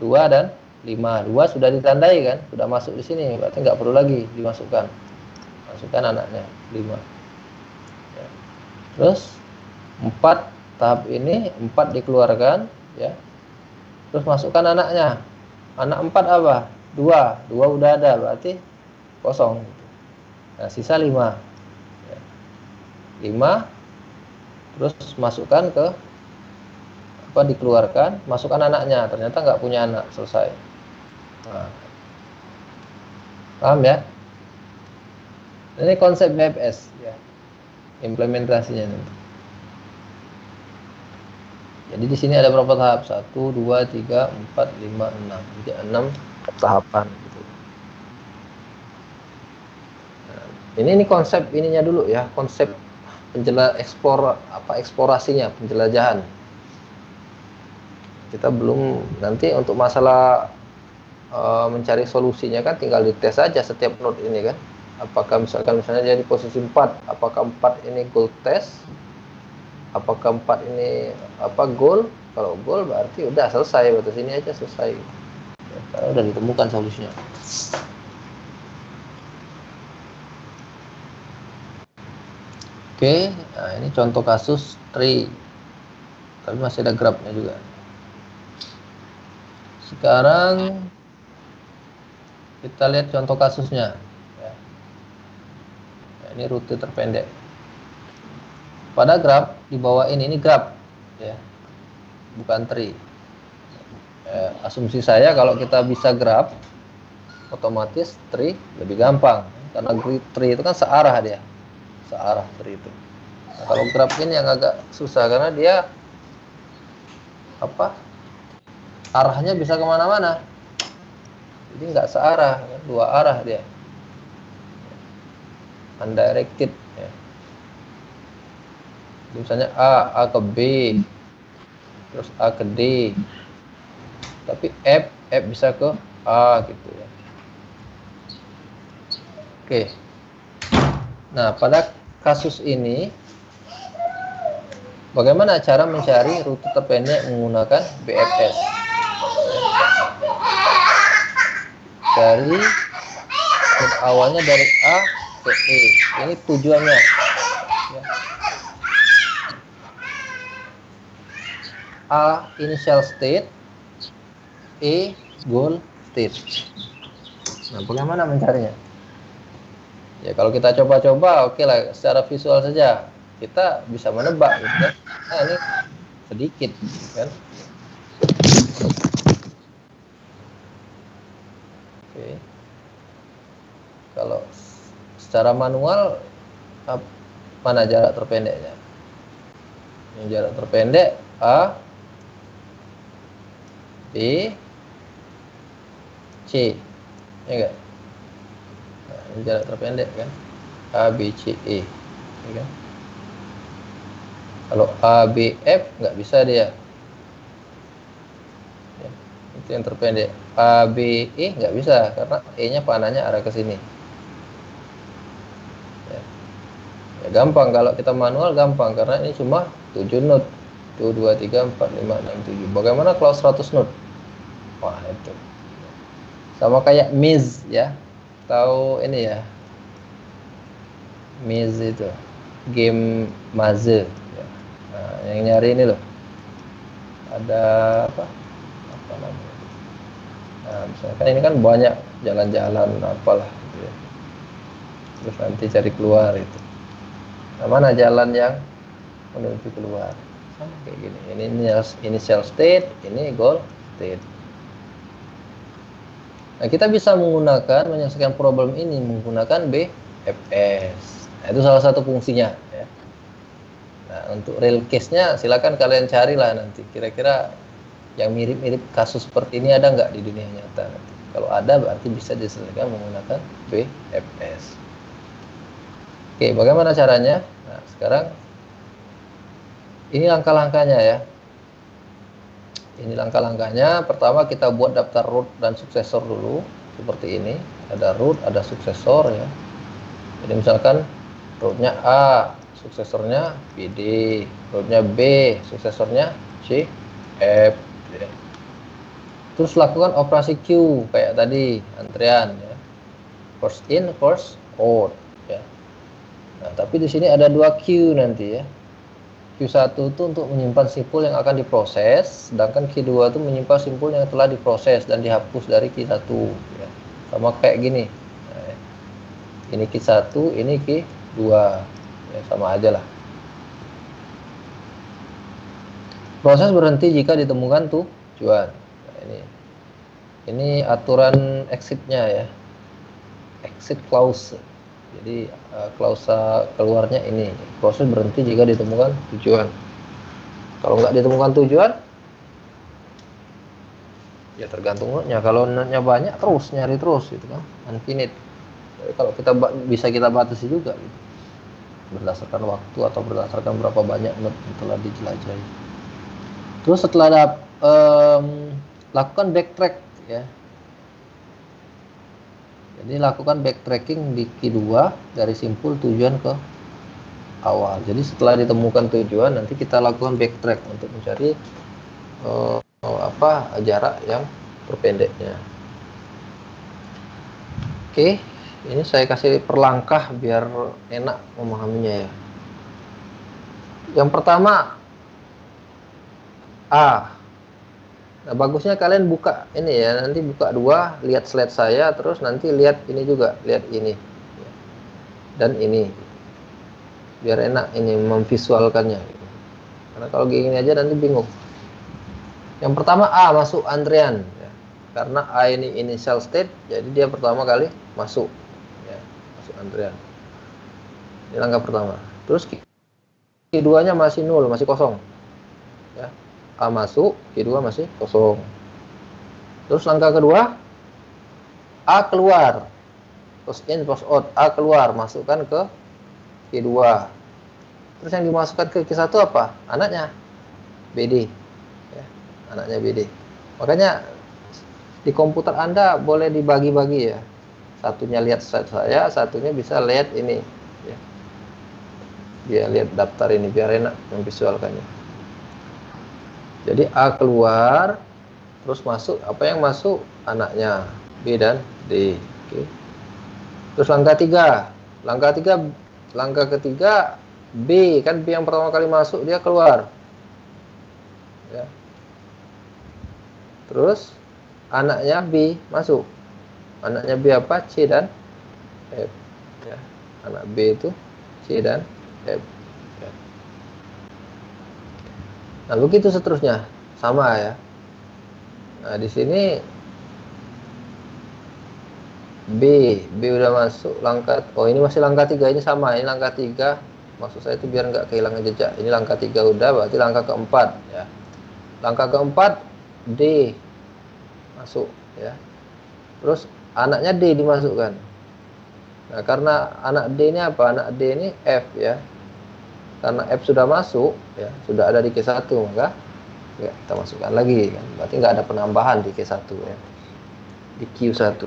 2 dan 5. 2 sudah ditandai kan, sudah masuk di sini, berarti nggak perlu lagi dimasukkan. Masukkan anaknya 5 ya. Terus 4 tahap ini 4 dikeluarkan ya. Terus masukkan anaknya. Anak 4 2 udah ada, berarti kosong. Nah, sisa 5 ya. 5 terus masukkan ke dikeluarkan, masukkan anaknya, ternyata nggak punya anak, selesai. Nah, paham ya? Ini konsep BFS ya, implementasinya nanti. Jadi di sini ada berapa tahap? 1, 2, 3, 4, 5, 6. Jadi 6 tahapan gitu. Nah, ini konsep ininya dulu ya, konsep eksplorasinya, penjelajahan. Kita belum, nanti untuk masalah mencari solusinya kan tinggal dites saja setiap node ini kan. Apakah misalnya jadi posisi 4, apakah 4 ini goal test, apakah 4 ini goal. Kalau goal berarti udah selesai, batas ini aja selesai ya, karena udah ditemukan solusinya. Oke, nah ini contoh kasus tree, tapi masih ada grafnya juga. Sekarang kita lihat contoh kasusnya. Ya. Nah, ini rute terpendek. Pada graf di bawah ini graf, ya, bukan tree. Asumsi saya kalau kita bisa graf, otomatis tree lebih gampang, karena tree itu kan searah dia, searah tree itu. Nah, kalau graf ini yang agak susah karena dia arahnya bisa kemana-mana, jadi nggak searah, dua arah dia, undirected ya. Misalnya A ke B, terus A ke D, tapi F bisa ke A gitu ya. Oke, nah pada kasus ini bagaimana cara mencari rute terpendek menggunakan BFS? Dari awalnya dari A ke E, ini tujuannya ya. A initial state, E goal state. Nah, bagaimana mencarinya? Ya kalau kita coba-coba, oke lah, secara visual saja kita bisa menebak gitu kan. Nah, ini sedikit kan. Oke. Kalau secara manual mana jarak terpendeknya? Yang jarak terpendek A, B, C, ya enggak? Nah, ini jarak terpendek kan, A, B, C, E, ya kan? Kalau A, B, F nggak bisa dia, ya, itu yang terpendek. A, B, E nggak bisa karena E-nya panahnya arah ke sini. Ya, gampang kalau kita manual, gampang karena ini cuma 7 node, 1, 2, 3, 4, 5, 6, 7. Bagaimana kalau 100 node? Wah, itu sama kayak Miz ya, tahu ini ya, Miz itu game Maze ya. Nah, yang nyari ini loh, ada apa namanya, nah misalkan ini kan banyak jalan-jalan apalah gitu ya, terus nanti cari keluar itu, nah mana jalan yang menuju keluar, sama kayak gini, ini initial state, ini goal state. Nah, kita bisa menyelesaikan problem ini menggunakan BFS. Nah, itu salah satu fungsinya ya. Nah, untuk real case-nya silakan kalian carilah nanti. Kira-kira yang mirip-mirip kasus seperti ini ada nggak di dunia nyata nanti. Kalau ada berarti bisa diselesaikan menggunakan BFS. Oke, bagaimana caranya? Nah, sekarang ini langkah-langkahnya ya. Ini langkah-langkahnya. Pertama kita buat daftar root dan suksesor dulu seperti ini. Ada root, ada suksesor ya. Jadi misalkan rootnya A, suksesornya BD, rootnya B, suksesornya C, F ya. Terus lakukan operasi Q kayak tadi, antrian ya. First in, first out ya. Nah, tapi di sini ada 2 Q nanti ya. Q1 itu untuk menyimpan simpul yang akan diproses, sedangkan Q2 itu menyimpan simpul yang telah diproses dan dihapus dari Q1 ya. Sama kayak gini. Nah, ya. Ini Q1, ini Q2 ya, sama aja lah. Proses berhenti jika ditemukan tujuan. Nah, ini aturan exit-nya ya. Exit clause. Jadi klausa keluarnya ini, proses berhenti jika ditemukan tujuan. Kalau nggak ditemukan tujuan, ya tergantung node-nya. Kalau node-nya banyak, terus nyari terus gitu kan, infinite. Jadi kalau kita bisa kita batasi juga gitu, berdasarkan waktu atau berdasarkan berapa banyak node yang telah dijelajahi. Terus setelah lakukan backtrack ya. Jadi lakukan backtracking di Q2 dari simpul tujuan ke awal. Jadi setelah ditemukan tujuan, nanti kita lakukan backtrack untuk mencari jarak yang terpendeknya. Oke, ini saya kasih per langkah biar enak memahaminya ya. Yang pertama A. Nah, bagusnya kalian buka ini ya, nanti buka 2, lihat slide saya, terus nanti lihat ini juga, lihat ini dan ini, biar enak ini memvisualkannya. Karena kalau gini aja nanti bingung. Yang pertama A, masuk Andrean ya. Karena A ini initial state, jadi dia pertama kali masuk ya, masuk Andrean. Ini langkah pertama. Terus Q2-nya masih 0, masih kosong ya. A masuk, Q2 masih kosong. Terus langkah kedua, A keluar, post in, post out, A keluar, masukkan ke Q2. Terus yang dimasukkan ke Q1 apa? Anaknya BD ya, anaknya BD. Makanya di komputer Anda boleh dibagi-bagi ya. Satunya lihat slide saya, satunya bisa lihat ini ya. Dia lihat daftar ini biar enak memvisualkannya. Jadi A keluar, terus masuk, apa yang masuk? Anaknya B dan D. Oke. Terus langkah ketiga B, kan B yang pertama kali masuk dia keluar ya. Terus anaknya B masuk, anaknya B apa? C dan F ya. Anak B itu C dan F ya. Nah, begitu seterusnya, sama ya. Nah, di sini B udah masuk langkah, oh ini masih langkah 3, ini sama, ini langkah 3. Maksud saya itu biar nggak kehilangan jejak. Ini langkah 3 udah, berarti langkah keempat ya. Langkah keempat D masuk ya. Terus anaknya D dimasukkan. Nah, karena anak D ini apa? Anak D ini F ya. Karena F sudah masuk ya, sudah ada di Q1, maka ya, kita masukkan lagi kan. Berarti nggak ada penambahan di Q1 ya. Di Q1.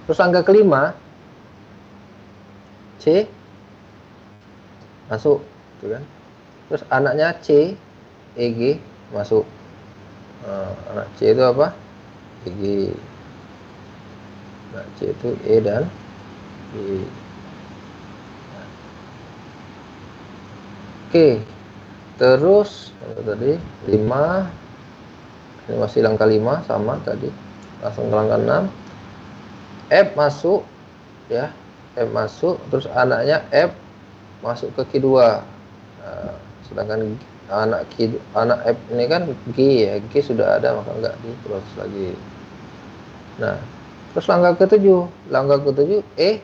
Terus angka kelima C masuk gitu kan. Terus anaknya C EG masuk. Anak C itu apa? EG. Anak C itu E dan B. Oke, terus tadi 5, ini masih langkah 5 sama tadi, langsung ke langkah 6. F masuk ya, F masuk, terus anaknya F masuk ke Q2. Nah, sedangkan anak F ini kan G ya, G sudah ada maka enggak diproses lagi. Nah, terus langkah ke-7 E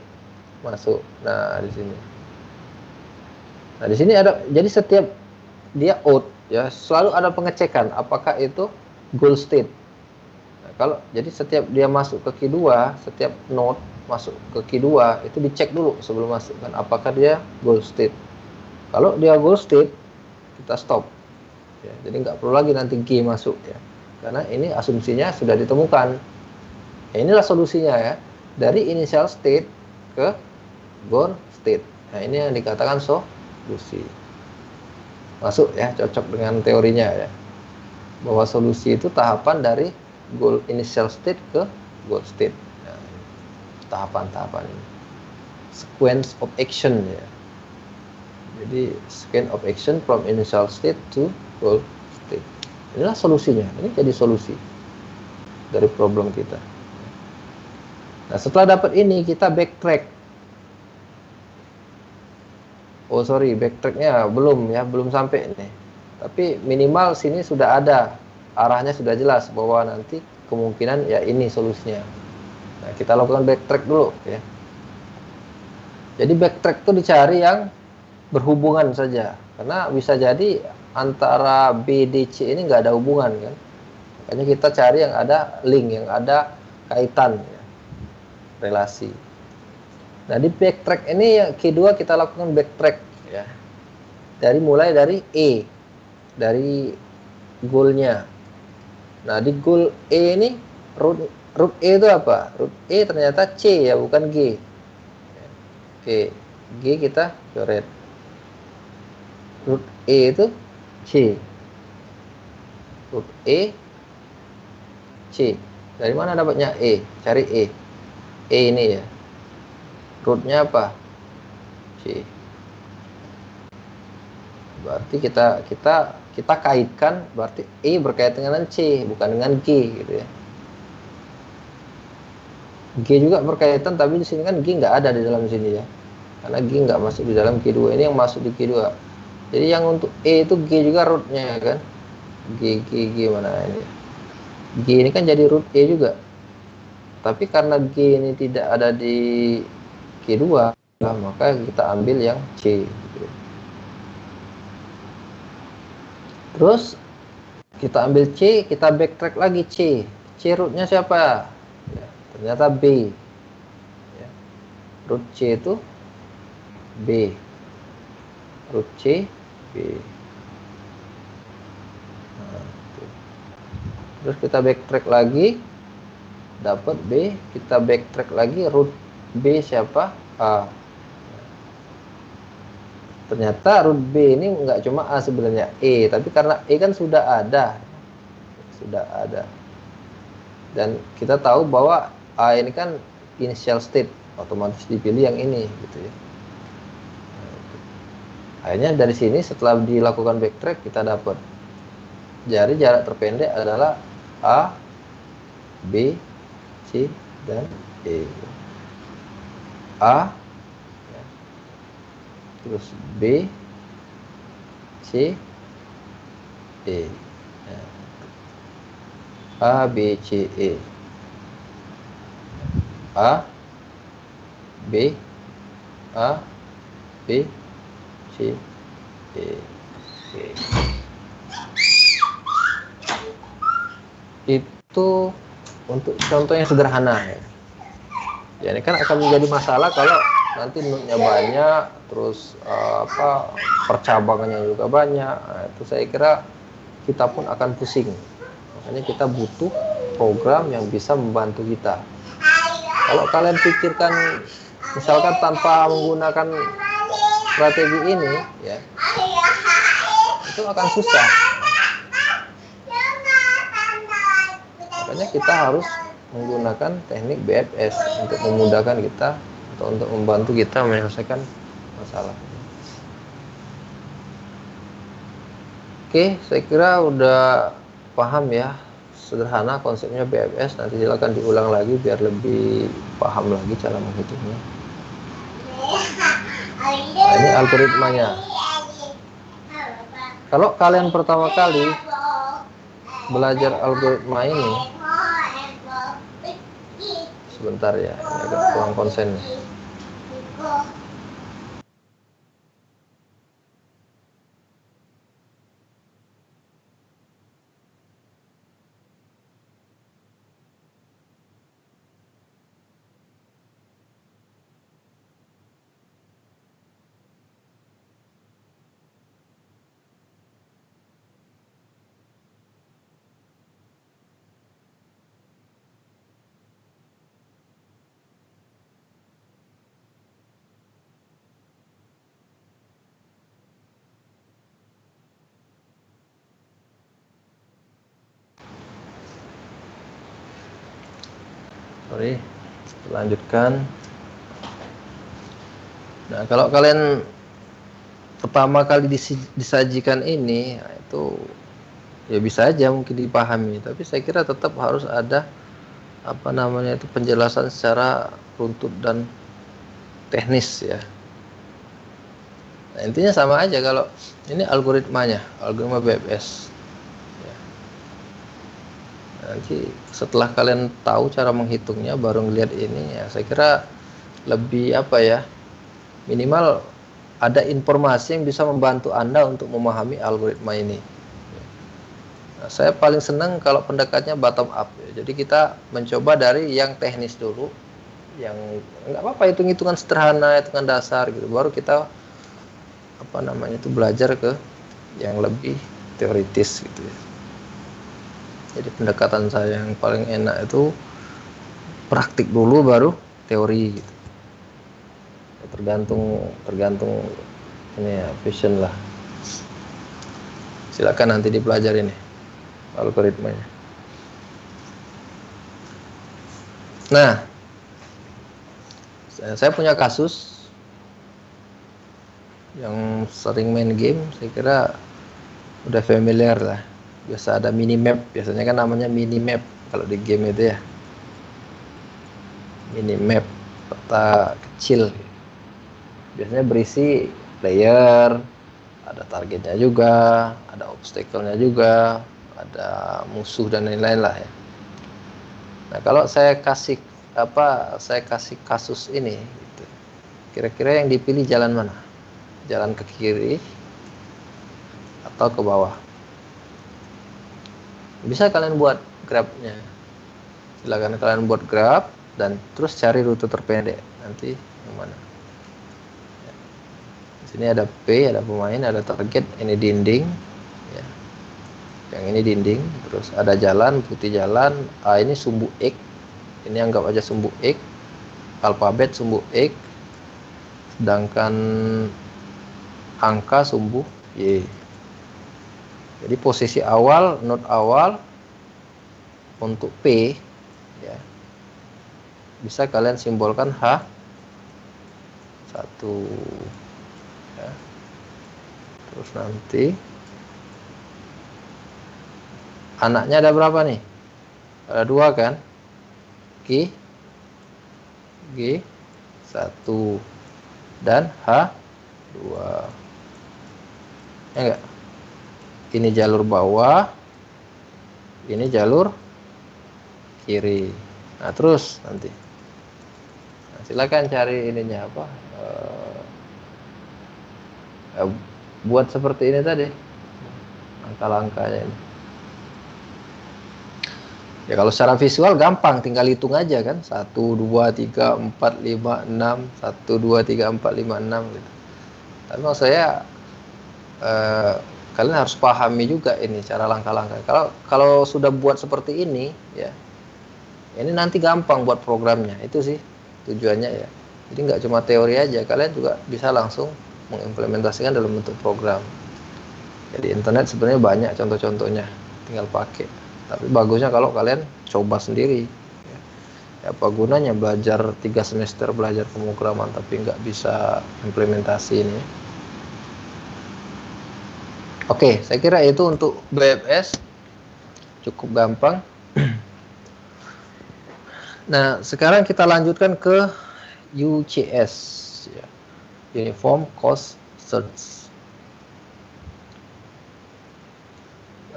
masuk. Nah, di sini. Nah, di sini ada, jadi setiap dia out ya, selalu ada pengecekan apakah itu goal state. Nah, kalau jadi setiap dia masuk ke Q2, setiap node masuk ke Q2 itu dicek dulu sebelum masuk kan, apakah dia goal state. Kalau dia goal state, kita stop ya, jadi nggak perlu lagi nanti G masuk ya, karena ini asumsinya sudah ditemukan. Nah, inilah solusinya ya, dari initial state ke goal state. Nah, ini yang dikatakan solusi. Masuk ya, cocok dengan teorinya ya, bahwa solusi itu tahapan dari goal initial state ke goal state. Nah, tahapan-tahapan ini, sequence of action ya. Jadi sequence of action from initial state to goal state. Inilah solusinya. Ini jadi solusi dari problem kita. Nah, setelah dapat ini kita backtrack. Oh sorry, backtracknya belum ya, belum sampai nih. Tapi minimal sini sudah ada, arahnya sudah jelas bahwa nanti kemungkinan ya ini solusinya. Nah, kita lakukan backtrack dulu ya. Jadi backtrack itu dicari yang berhubungan saja, karena bisa jadi antara B, D, C ini nggak ada hubungan kan. Makanya kita cari yang ada link, yang ada kaitan ya, relasi. Nah, di backtrack ini yang kedua kita lakukan backtrack ya. Mulai dari E, dari goalnya. Nah, di goal E ini root E itu apa? Root E ternyata C ya, bukan G. Oke, G kita coret. Root E itu C. Root E C. Dari mana dapatnya E? Cari E. E ini ya. Rootnya apa? C. Berarti kita kaitkan, berarti E berkaitan dengan C, bukan dengan G gitu ya. G juga berkaitan, tapi di sini kan G nggak ada di dalam sini ya. Karena G nggak masuk di dalam G2, ini yang masuk di G2. Jadi yang untuk E itu G juga rootnya kan. G mana ini? G ini kan jadi root E juga. Tapi karena G ini tidak ada di G2, maka kita ambil yang C. Terus kita ambil C, kita backtrack lagi C. C rootnya siapa? Ya, ternyata B. Ya. Root C itu B. Root C B. Nah, terus kita backtrack lagi, dapat B. Kita backtrack lagi, root B siapa? A. Ternyata root B ini nggak cuma A sebenarnya, E. Tapi karena E kan sudah ada. Dan kita tahu bahwa A ini kan initial state, otomatis dipilih yang ini gitu ya. Akhirnya dari sini setelah dilakukan backtrack kita dapat jadi jarak terpendek adalah A, B, C, dan E. A, terus B, C, E. A, B, C, E. A, B, A, B, C, E. Oke. Itu untuk contoh yang sederhana ya. Ya ini kan akan menjadi masalah kalau nanti node-nya banyak, terus percabangannya juga banyak. Nah, itu saya kira kita pun akan pusing. Makanya kita butuh program yang bisa membantu kita. Kalau kalian pikirkan misalkan tanpa menggunakan strategi ini ya, itu akan susah. Makanya kita harus menggunakan teknik BFS untuk memudahkan kita atau untuk membantu kita menyelesaikan masalah. Oke, saya kira udah paham ya, sederhana konsepnya BFS. Nanti silakan diulang lagi biar lebih paham lagi cara menghitungnya. Nah, ini algoritmanya. Kalau kalian pertama kali belajar algoritma ini, sebentar ya, ini agak kurang konsen. Sorry, lanjutkan. Nah, kalau kalian pertama kali disajikan ini, nah itu ya bisa aja mungkin dipahami, tapi saya kira tetap harus ada penjelasan secara runtut dan teknis ya. Nah, intinya sama aja kalau ini algoritmanya, algoritma BFS. Nanti setelah kalian tahu cara menghitungnya baru ngelihat ini ya, saya kira lebih minimal ada informasi yang bisa membantu Anda untuk memahami algoritma ini. Nah, saya paling senang kalau pendekatannya bottom up ya. Jadi kita mencoba dari yang teknis dulu, yang nggak apa-apa hitung-hitungan sederhana, hitungan dasar gitu, baru kita belajar ke yang lebih teoritis gitu ya. Jadi pendekatan saya yang paling enak itu praktik dulu baru teori gitu. Ya, tergantung ini ya, passion lah. Silakan nanti dipelajari nih algoritmanya. Nah, saya punya kasus Yang sering main game, saya kira udah familiar lah. Biasa ada minimap, biasanya kan namanya minimap kalau di game itu ya. Minimap, peta kecil. Biasanya berisi player, ada targetnya juga, ada obstacle-nya juga, ada musuh dan lain-lain lah ya. Nah, kalau saya kasih kasus ini gitu. Kira-kira yang dipilih jalan mana? Jalan ke kiri atau ke bawah? Bisa kalian buat grabnya. Silakan kalian buat grab dan terus cari rute terpendek. Nanti yang mana? Di sini ada P, ada pemain, ada target, ini dinding ya. Yang ini dinding, terus ada jalan, putih jalan, ini sumbu X. Ini anggap aja sumbu X. Alfabet sumbu X. Sedangkan angka sumbu Y. Jadi posisi awal, not awal untuk P ya, bisa kalian simbolkan H1 ya. Terus nanti anaknya ada berapa nih? Ada 2 kan? G 1 dan H2 ya enggak? Ini jalur bawah, ini jalur kiri. Nah terus nanti silakan cari ininya apa, buat seperti ini tadi langkah-langkahnya ini. Ya kalau secara visual gampang, tinggal hitung aja kan, 1, 2, 3, 4, 5, 6, 1, 2, 3, 4, 5, 6 gitu. Tapi maksud saya kalian harus pahami juga ini cara langkah-langkah. Kalau sudah buat seperti ini ya, ini nanti gampang buat programnya, itu sih tujuannya ya. Jadi nggak cuma teori aja, kalian juga bisa langsung mengimplementasikan dalam bentuk program. Jadi internet sebenarnya banyak contoh-contohnya, tinggal pakai. Tapi bagusnya kalau kalian coba sendiri. Ya, apa gunanya belajar 3 semester belajar pemrograman tapi nggak bisa implementasi ini. Oke, saya kira itu untuk BFS cukup gampang. Nah, sekarang kita lanjutkan ke UCS, ya. Uniform Cost Search.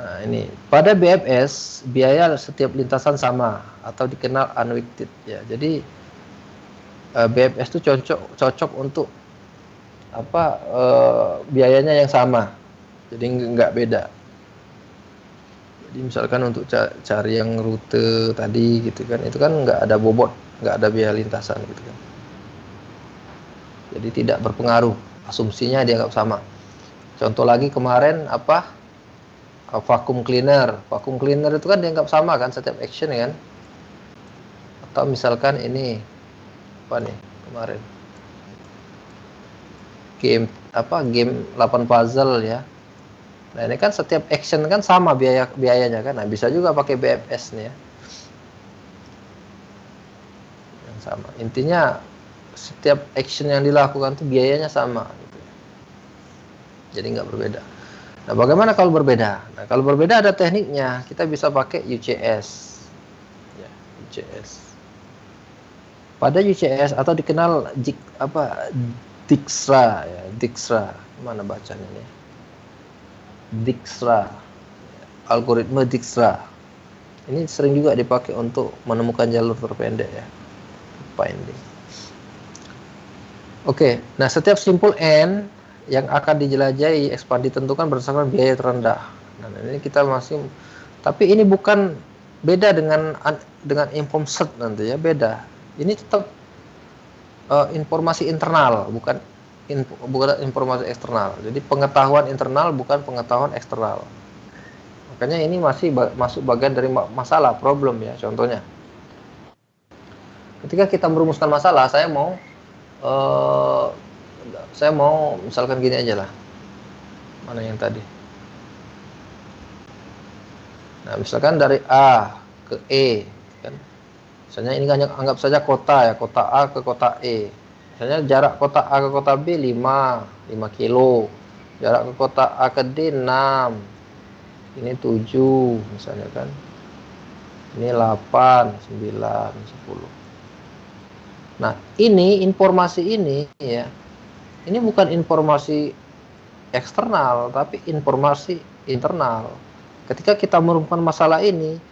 Nah, ini pada BFS biaya setiap lintasan sama atau dikenal unweighted ya. Jadi BFS itu cocok untuk biayanya yang sama. Jadi nggak beda. Jadi misalkan untuk cari yang rute tadi gitu kan, itu kan nggak ada bobot, nggak ada biaya lintasan gitu kan. Jadi tidak berpengaruh, asumsinya dianggap sama. Contoh lagi kemarin vacuum cleaner. Vacuum cleaner itu kan dianggap sama kan setiap action kan. Atau misalkan ini apa nih kemarin? Game 8 puzzle ya. Nah, ini kan setiap action kan sama biayanya kan. Nah, bisa juga pakai BFS nih ya. Yang sama. Intinya setiap action yang dilakukan tuh biayanya sama gitu. Jadi nggak berbeda. Nah, bagaimana kalau berbeda? Nah, kalau berbeda ada tekniknya. Kita bisa pakai UCS. Ya, UCS. Pada UCS atau dikenal Dijkstra ya, Dijkstra. Mana bacanya nih? Dijkstra. Algoritma Dijkstra. Ini sering juga dipakai untuk menemukan jalur terpendek ya. Finding. Oke, nah setiap simpul N yang akan dijelajahi ekspan ditentukan berdasarkan biaya terendah. Nah, ini kita masih, tapi ini bukan beda dengan inform search nanti ya, beda. Ini tetap informasi internal, bukan informasi eksternal. Jadi pengetahuan internal bukan pengetahuan eksternal. Makanya ini masih masuk bagian dari masalah, problem ya. Contohnya, ketika kita merumuskan masalah, saya mau misalkan gini aja lah. Mana yang tadi? Nah, misalkan dari A ke E kan. Misalnya ini anggap saja kota ya, kota A ke kota E. Misalnya jarak kotak A ke kotak B 5 kilo. Jarak ke kotak A ke D 6. Ini 7 misalnya kan. Ini 8, 9, 10. Nah, ini informasi ini ya. Ini bukan informasi eksternal, tapi informasi internal. Ketika kita merumuskan masalah ini,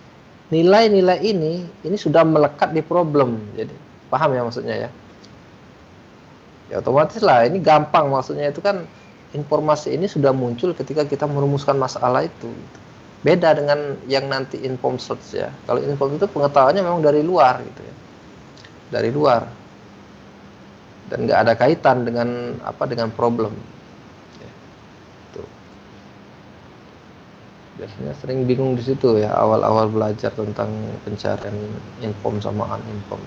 nilai-nilai ini sudah melekat di problem. Jadi, paham ya maksudnya ya? Ya otomatis lah, ini gampang maksudnya itu kan informasi ini sudah muncul ketika kita merumuskan masalah itu. Beda dengan yang nanti inform search ya. Kalau inform itu pengetahuannya memang dari luar gitu ya. Dari luar. Dan nggak ada kaitan dengan dengan problem. Ya, itu. Biasanya sering bingung di situ ya, awal-awal belajar tentang pencarian inform sama uninform.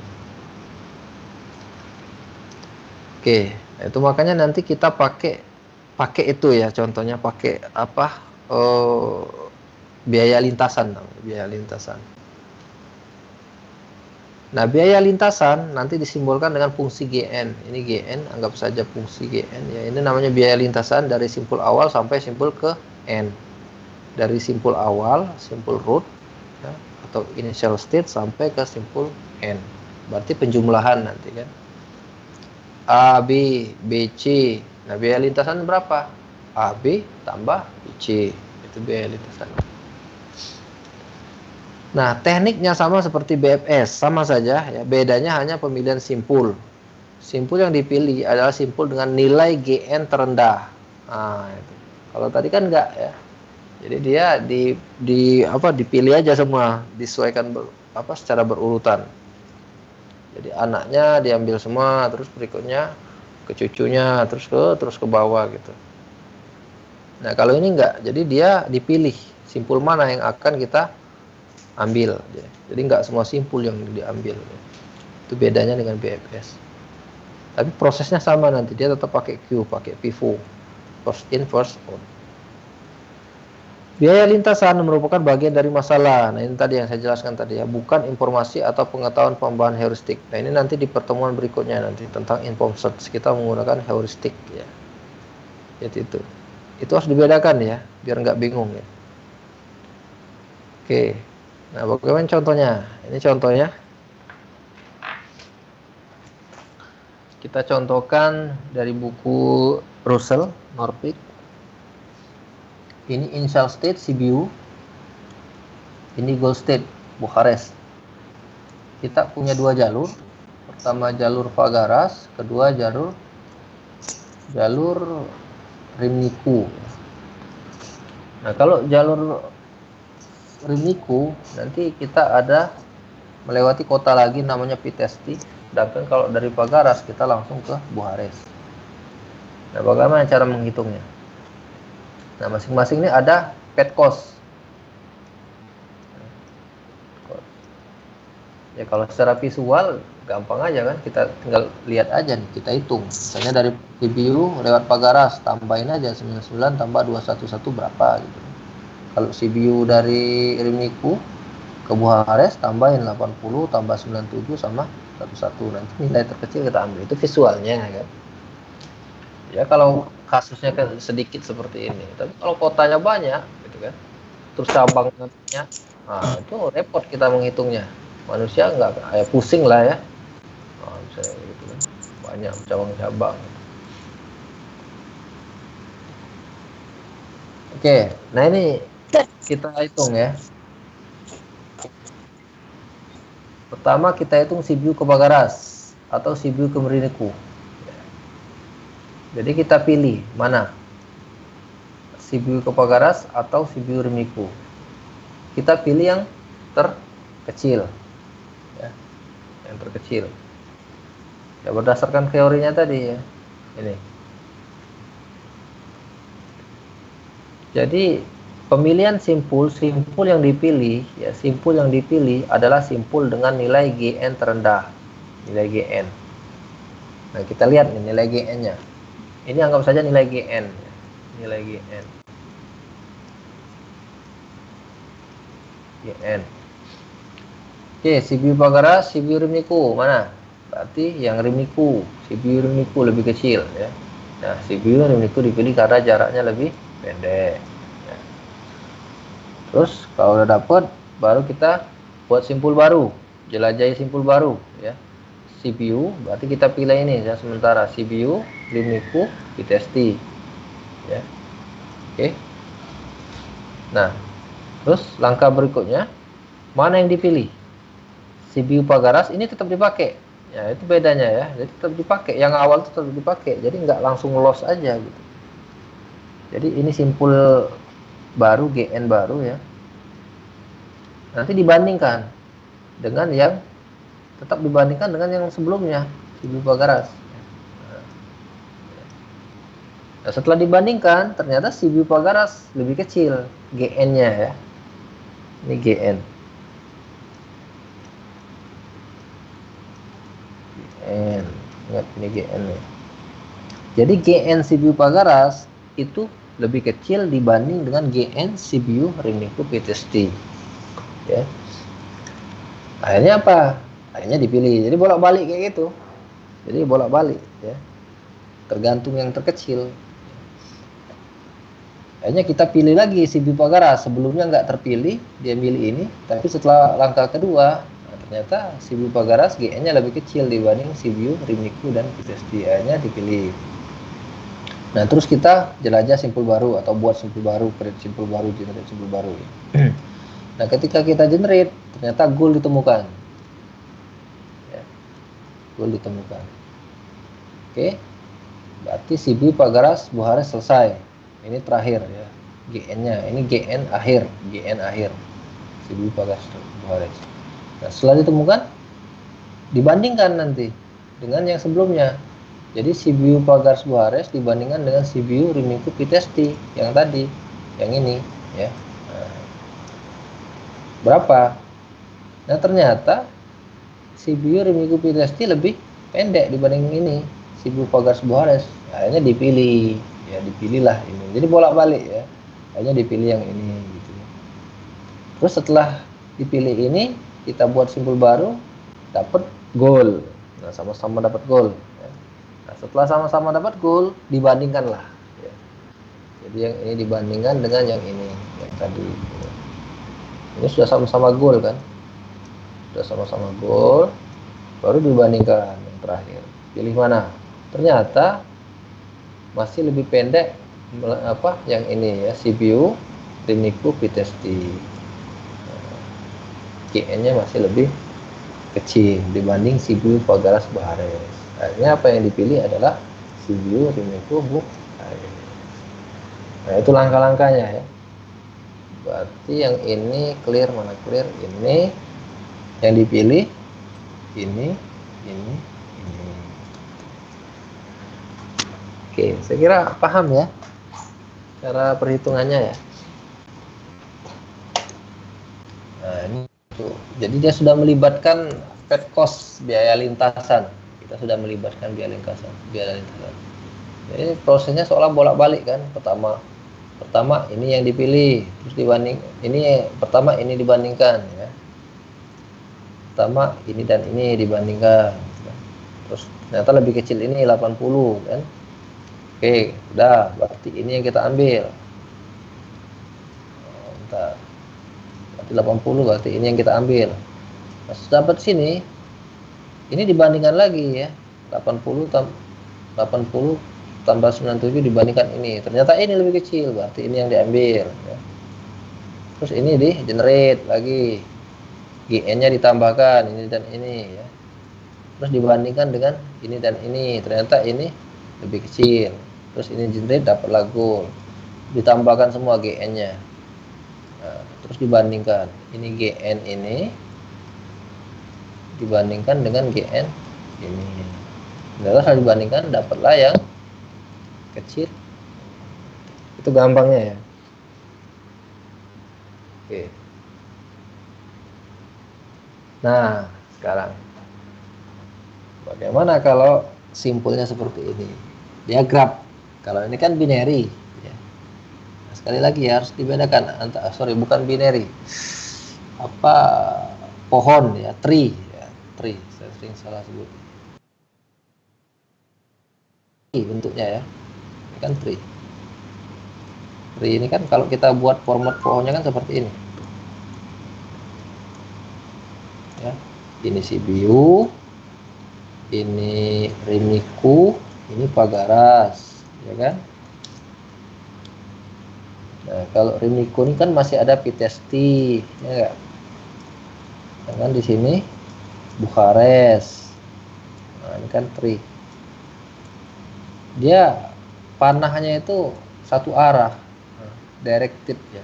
Oke, itu makanya nanti kita pakai itu ya, contohnya pakai biaya lintasan. Nah, biaya lintasan nanti disimbolkan dengan fungsi Gn. Ini Gn, anggap saja fungsi Gn ya. Ini namanya biaya lintasan dari simpul awal sampai simpul ke n. Dari simpul awal, simpul root ya, atau initial state sampai ke simpul n. Berarti penjumlahan nanti kan. A, B, B, C. Nah, biaya lintasan berapa? A, B tambah B, C. Itu biaya lintasan. Nah, tekniknya sama seperti BFS. Sama saja, ya. Bedanya hanya pemilihan simpul. Simpul yang dipilih adalah simpul dengan nilai Gn terendah. Nah, itu. Kalau tadi kan enggak, ya. Jadi dia dipilih aja semua. Disesuaikan secara berurutan. Jadi anaknya diambil semua, terus berikutnya ke cucunya, terus ke bawah gitu. Nah, kalau ini enggak, jadi dia dipilih simpul mana yang akan kita ambil. Jadi enggak semua simpul yang diambil. Itu bedanya dengan BFS. Tapi prosesnya sama nanti, dia tetap pakai Q, pakai pivot, first in first out. Biaya lintasan merupakan bagian dari masalah. Nah, ini tadi yang saya jelaskan tadi ya, bukan informasi atau pengetahuan pengembangan heuristik. Nah, ini nanti di pertemuan berikutnya nanti tentang inform search kita menggunakan heuristik ya. Jadi itu. Itu harus dibedakan ya, biar nggak bingung ya. Oke. Nah, bagaimana contohnya? Ini contohnya. Kita contohkan dari buku Russell, Norvig. Ini initial state Sibiu, ini goal state Bucharest. Kita punya dua jalur, pertama jalur Fagaras, kedua jalur Rimniku. Nah, kalau jalur Rimniku nanti kita ada melewati kota lagi namanya Pitești, sedangkan kalau dari Fagaras kita langsung ke Bucharest. Nah, bagaimana cara menghitungnya? Nah, masing-masing ini ada pet cost. Ya, kalau secara visual gampang aja kan, kita tinggal lihat aja nih, kita hitung. Misalnya dari Sibiu lewat Fagaras, tambahin aja 99 tambah 211 berapa gitu. Kalau Sibiu dari Rimniku ke Bucharest, tambahin 80 tambah 97 sama 11. Nanti nilai terkecil kita ambil. Itu visualnya kan. Ya, kalau kasusnya sedikit seperti ini, tapi kalau kotanya banyak gitu kan, terus cabangnya, nah itu repot kita menghitungnya. Manusia nggak pusing lah ya. Nah, misalnya gitu kan, banyak cabang-cabang. Oke, nah ini kita hitung ya. Pertama kita hitung Sibiu ke Fagaras atau Sibiu ke Rimniku. Jadi kita pilih mana, Sibiu ke Fagaras atau Sibiu Rimniku. Kita pilih yang terkecil, ya, yang terkecil. Ya, berdasarkan teorinya tadi ya, ini. Jadi pemilihan simpul yang dipilih, ya, simpul yang dipilih adalah simpul dengan nilai Gn terendah, nilai Gn. Nah, kita lihat nih nilai Gn-nya. Ini anggap saja nilai Gn. Nilai Gn. Gn. Oke, Sibiu Fagaras, Sibiu Rimniku, mana? berarti yang Rimiku, CPU Rimiku lebih kecil ya. Nah, CPU Rimiku dipilih karena jaraknya lebih pendek ya. Terus kalau udah dapet, baru kita buat simpul baru, jelajahi simpul baru ya. CPU berarti kita pilih ini ya, sementara CPU Rimiku VTST ya. Oke. Nah, terus langkah berikutnya, mana yang dipilih? CPU Pagaras ini tetap dipakai. Ya, itu bedanya ya. Jadi tetap dipakai. Yang awal tetap dipakai. Jadi nggak langsung loss aja gitu. Jadi ini simpul baru, GN baru ya. Nanti dibandingkan dengan yang tetap dibandingkan dengan yang sebelumnya, CPU Pagaras. Nah, setelah dibandingkan, ternyata CPU Pagaras lebih kecil GN-nya ya. Ini GN. Ingat ini GN nih. Jadi GN CPU Pagaras itu lebih kecil dibanding dengan GN CPU Rimiku VTST ya. Akhirnya apa? Akhirnya dipilih. Jadi bolak-balik kayak gitu. Jadi bolak-balik ya. Tergantung yang terkecil. Akhirnya kita pilih lagi CPU Pagaras. Sebelumnya nggak terpilih, dia milih ini. Tapi setelah langkah kedua, ternyata CPU Pagaras GN-nya lebih kecil dibanding CPU Rimiku dan VTST. Akhirnya dipilih. Nah, terus kita jelajah simpul baru atau buat simpul baru, create simpul baru, generate simpul baru. Nah, ketika kita generate, ternyata goal ditemukan. Ya, goal ditemukan. Oke, berarti CPU Pagaras Buhares selesai. Ini terakhir ya, GN-nya. Ini GN akhir, CPU Pagaras Buhares. Nah, setelah ditemukan, dibandingkan nanti dengan yang sebelumnya. Jadi CPU Pagaras Buhares dibandingkan dengan CPU Rimiku VTST yang tadi, yang ini ya. Nah, berapa? Nah, ternyata CPU Rimiku VTST lebih pendek dibanding ini, CPU Pagaras Buhares. Akhirnya dipilih, ya dipilihlah ini. Jadi bolak-balik ya. Akhirnya dipilih yang ini gitu. Terus setelah dipilih ini, kita buat simpul baru, dapat goal. Nah, sama-sama dapat goal. Nah, setelah sama-sama dapat goal, dibandingkanlah. Ya. Jadi yang ini dibandingkan dengan yang ini, yang tadi. Ini sudah sama-sama goal kan? Sudah sama-sama goal, baru dibandingkan yang terakhir. Pilih mana? Ternyata masih lebih pendek yang ini ya, CPU Rimiku VTST. GN-nya masih lebih kecil dibanding CPU Pagaras Buhares. Akhirnya apa yang dipilih adalah CPU Rimiku Buhares. Nah, itu langkah-langkahnya ya. Berarti yang ini clear, mana clear? Ini yang dipilih, ini. Oke, saya kira paham ya cara perhitungannya ya. Nah, ini tuh. Jadi dia sudah melibatkan fed cost, biaya lintasan. Kita sudah melibatkan biaya lintasan. Jadi prosesnya seolah bolak-balik kan. Pertama ini yang dipilih, terus dibanding ini pertama ini dibandingkan ya. Pertama ini dan ini dibandingkan. Terus ternyata lebih kecil ini 80 kan. Oke, udah, berarti ini yang kita ambil. Bentar. Berarti 80, berarti ini yang kita ambil. Nah, dapat sini, ini dibandingkan lagi ya. 80 tambah 97 dibandingkan ini. Ternyata ini lebih kecil, berarti ini yang diambil. Ya. Terus ini di generate lagi. GN-nya ditambahkan, ini dan ini ya. Terus dibandingkan dengan ini dan ini. Ternyata ini lebih kecil. Terus ini generate dapatlah goal, ditambahkan semua GN-nya. Nah, terus dibandingkan ini GN ini dibandingkan dengan GN ini. Setelah dibandingkan dapatlah yang kecil. Itu gampangnya ya. Oke. Nah, sekarang bagaimana kalau simpulnya seperti ini? Diagram. Kalau ini kan binary ya. Nah, sekali lagi ya, harus dibedakan bukan binary. Pohon ya, tree ya, tree. Saya sering salah sebut. bentuknya ya. Ini kan tree. Tree ini kan kalau kita buat format pohonnya kan seperti ini. Ya. Ini Shibuya, ini Rimniku, ini Pagaras, ya kan? Nah, kalau Rimniku ini kan masih ada Pitesti, ya enggak? Kan di sini Bukares. Nah, ini kan tree. Dia panahnya itu satu arah, directed ya.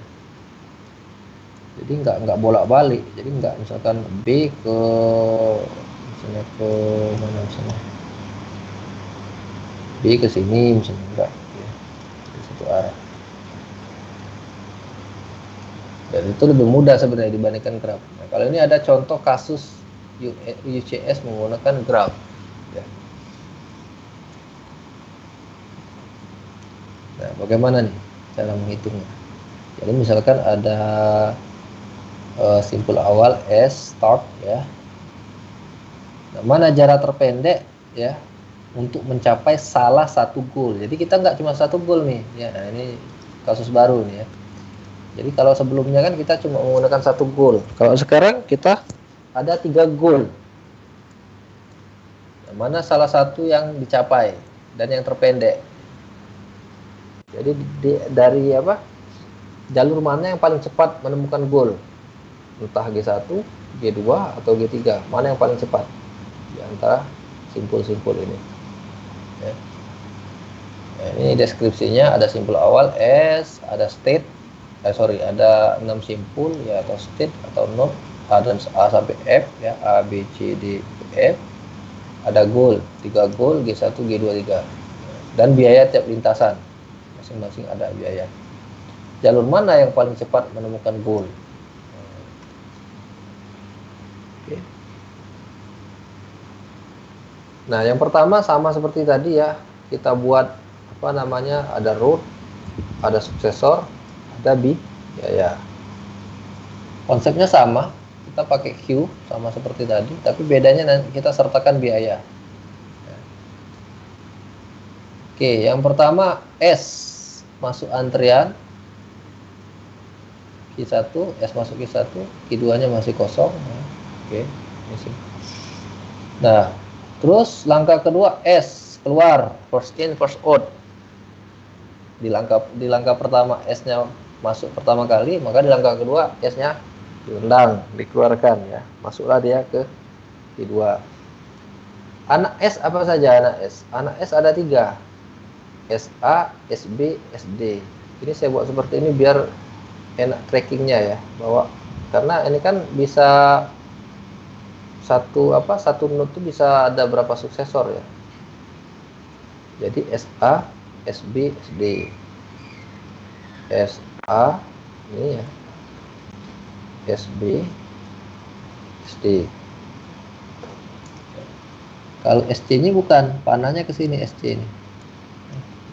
Jadi nggak bolak-balik. Jadi nggak misalkan B ke misalnya ke mana misalnya B ke sini misalnya enggak ya. Satu arah. Dan itu lebih mudah sebenarnya dibandingkan graph. Nah, kalau ini ada contoh kasus UCS menggunakan graph. Ya. Nah, bagaimana nih cara menghitungnya? Jadi misalkan ada simpul awal S start ya. Nah, mana jarak terpendek ya untuk mencapai salah satu goal. Jadi kita nggak cuma satu goal nih. Ya, nah ini kasus baru nih ya. Jadi kalau sebelumnya kan kita cuma menggunakan satu goal. Kalau sekarang kita ada 3 goal. Nah, mana salah satu yang dicapai dan yang terpendek. Jadi dari apa? Jalur mana yang paling cepat menemukan goal? Entah G1, G2 atau G3. Mana yang paling cepat di antara simpul-simpul ini? Ya. Nah, ini deskripsinya ada simpul awal S, ada state, ada 6 simpul ya atau state atau node ada A sampai F ya, A B C D E F. Ada goal, 3 goal G1, G2, 3. Dan biaya tiap lintasan. Masing-masing ada biaya. Jalur mana yang paling cepat menemukan goal? Oke. Nah, yang pertama sama seperti tadi ya, kita buat apa namanya, ada root, ada suksesor, ada biaya. Konsepnya sama, kita pakai Q sama seperti tadi, tapi bedanya nanti kita sertakan biaya. Oke, yang pertama S masuk antrian Q1, S masuk Q1, Q2-nya masih kosong. Oke, ini. Nah, terus langkah kedua S keluar, first in first out. Di langkah pertama S-nya masuk pertama kali, maka di langkah kedua S-nya diundang, dikeluarkan ya. Masuklah dia ke Q2. Anak S apa saja anak S? Anak S ada 3. SA, SB, SD. Ini saya buat seperti ini biar enak trackingnya ya, bahwa karena ini kan bisa satu node itu bisa ada berapa suksesor ya. Jadi SA, SB, SD. SA ini ya. SB, SD. Kalau SC ini bukan, panahnya ke sini SC ini.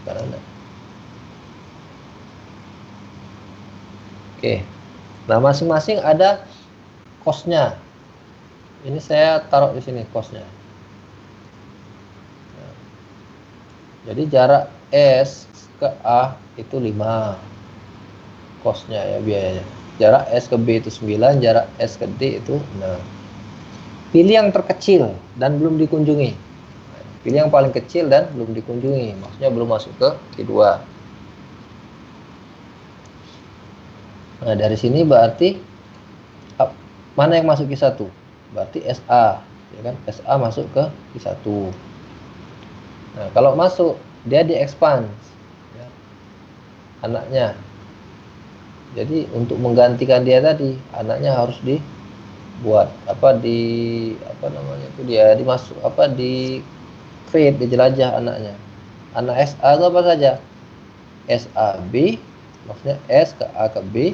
Bukan ada. Oke. Nah, masing-masing ada cost-nya. Ini saya taruh di sini cost-nya. Nah, jadi jarak S ke A itu 5 cost-nya ya, biayanya. Jarak S ke B itu 9, jarak S ke D itu 6. Pilih yang terkecil dan belum dikunjungi. Pilih yang paling kecil dan belum dikunjungi. Maksudnya belum masuk ke Q2. Nah, dari sini berarti mana yang masuk Q1? Berarti SA, ya kan? SA masuk ke Q1. Nah, kalau masuk dia di-expand ya, anaknya. Jadi untuk menggantikan dia tadi, anaknya harus dibuat dia dimasuk di create, dijelajah anaknya. Anak SA itu apa saja? SAB, maksudnya S ke A ke B,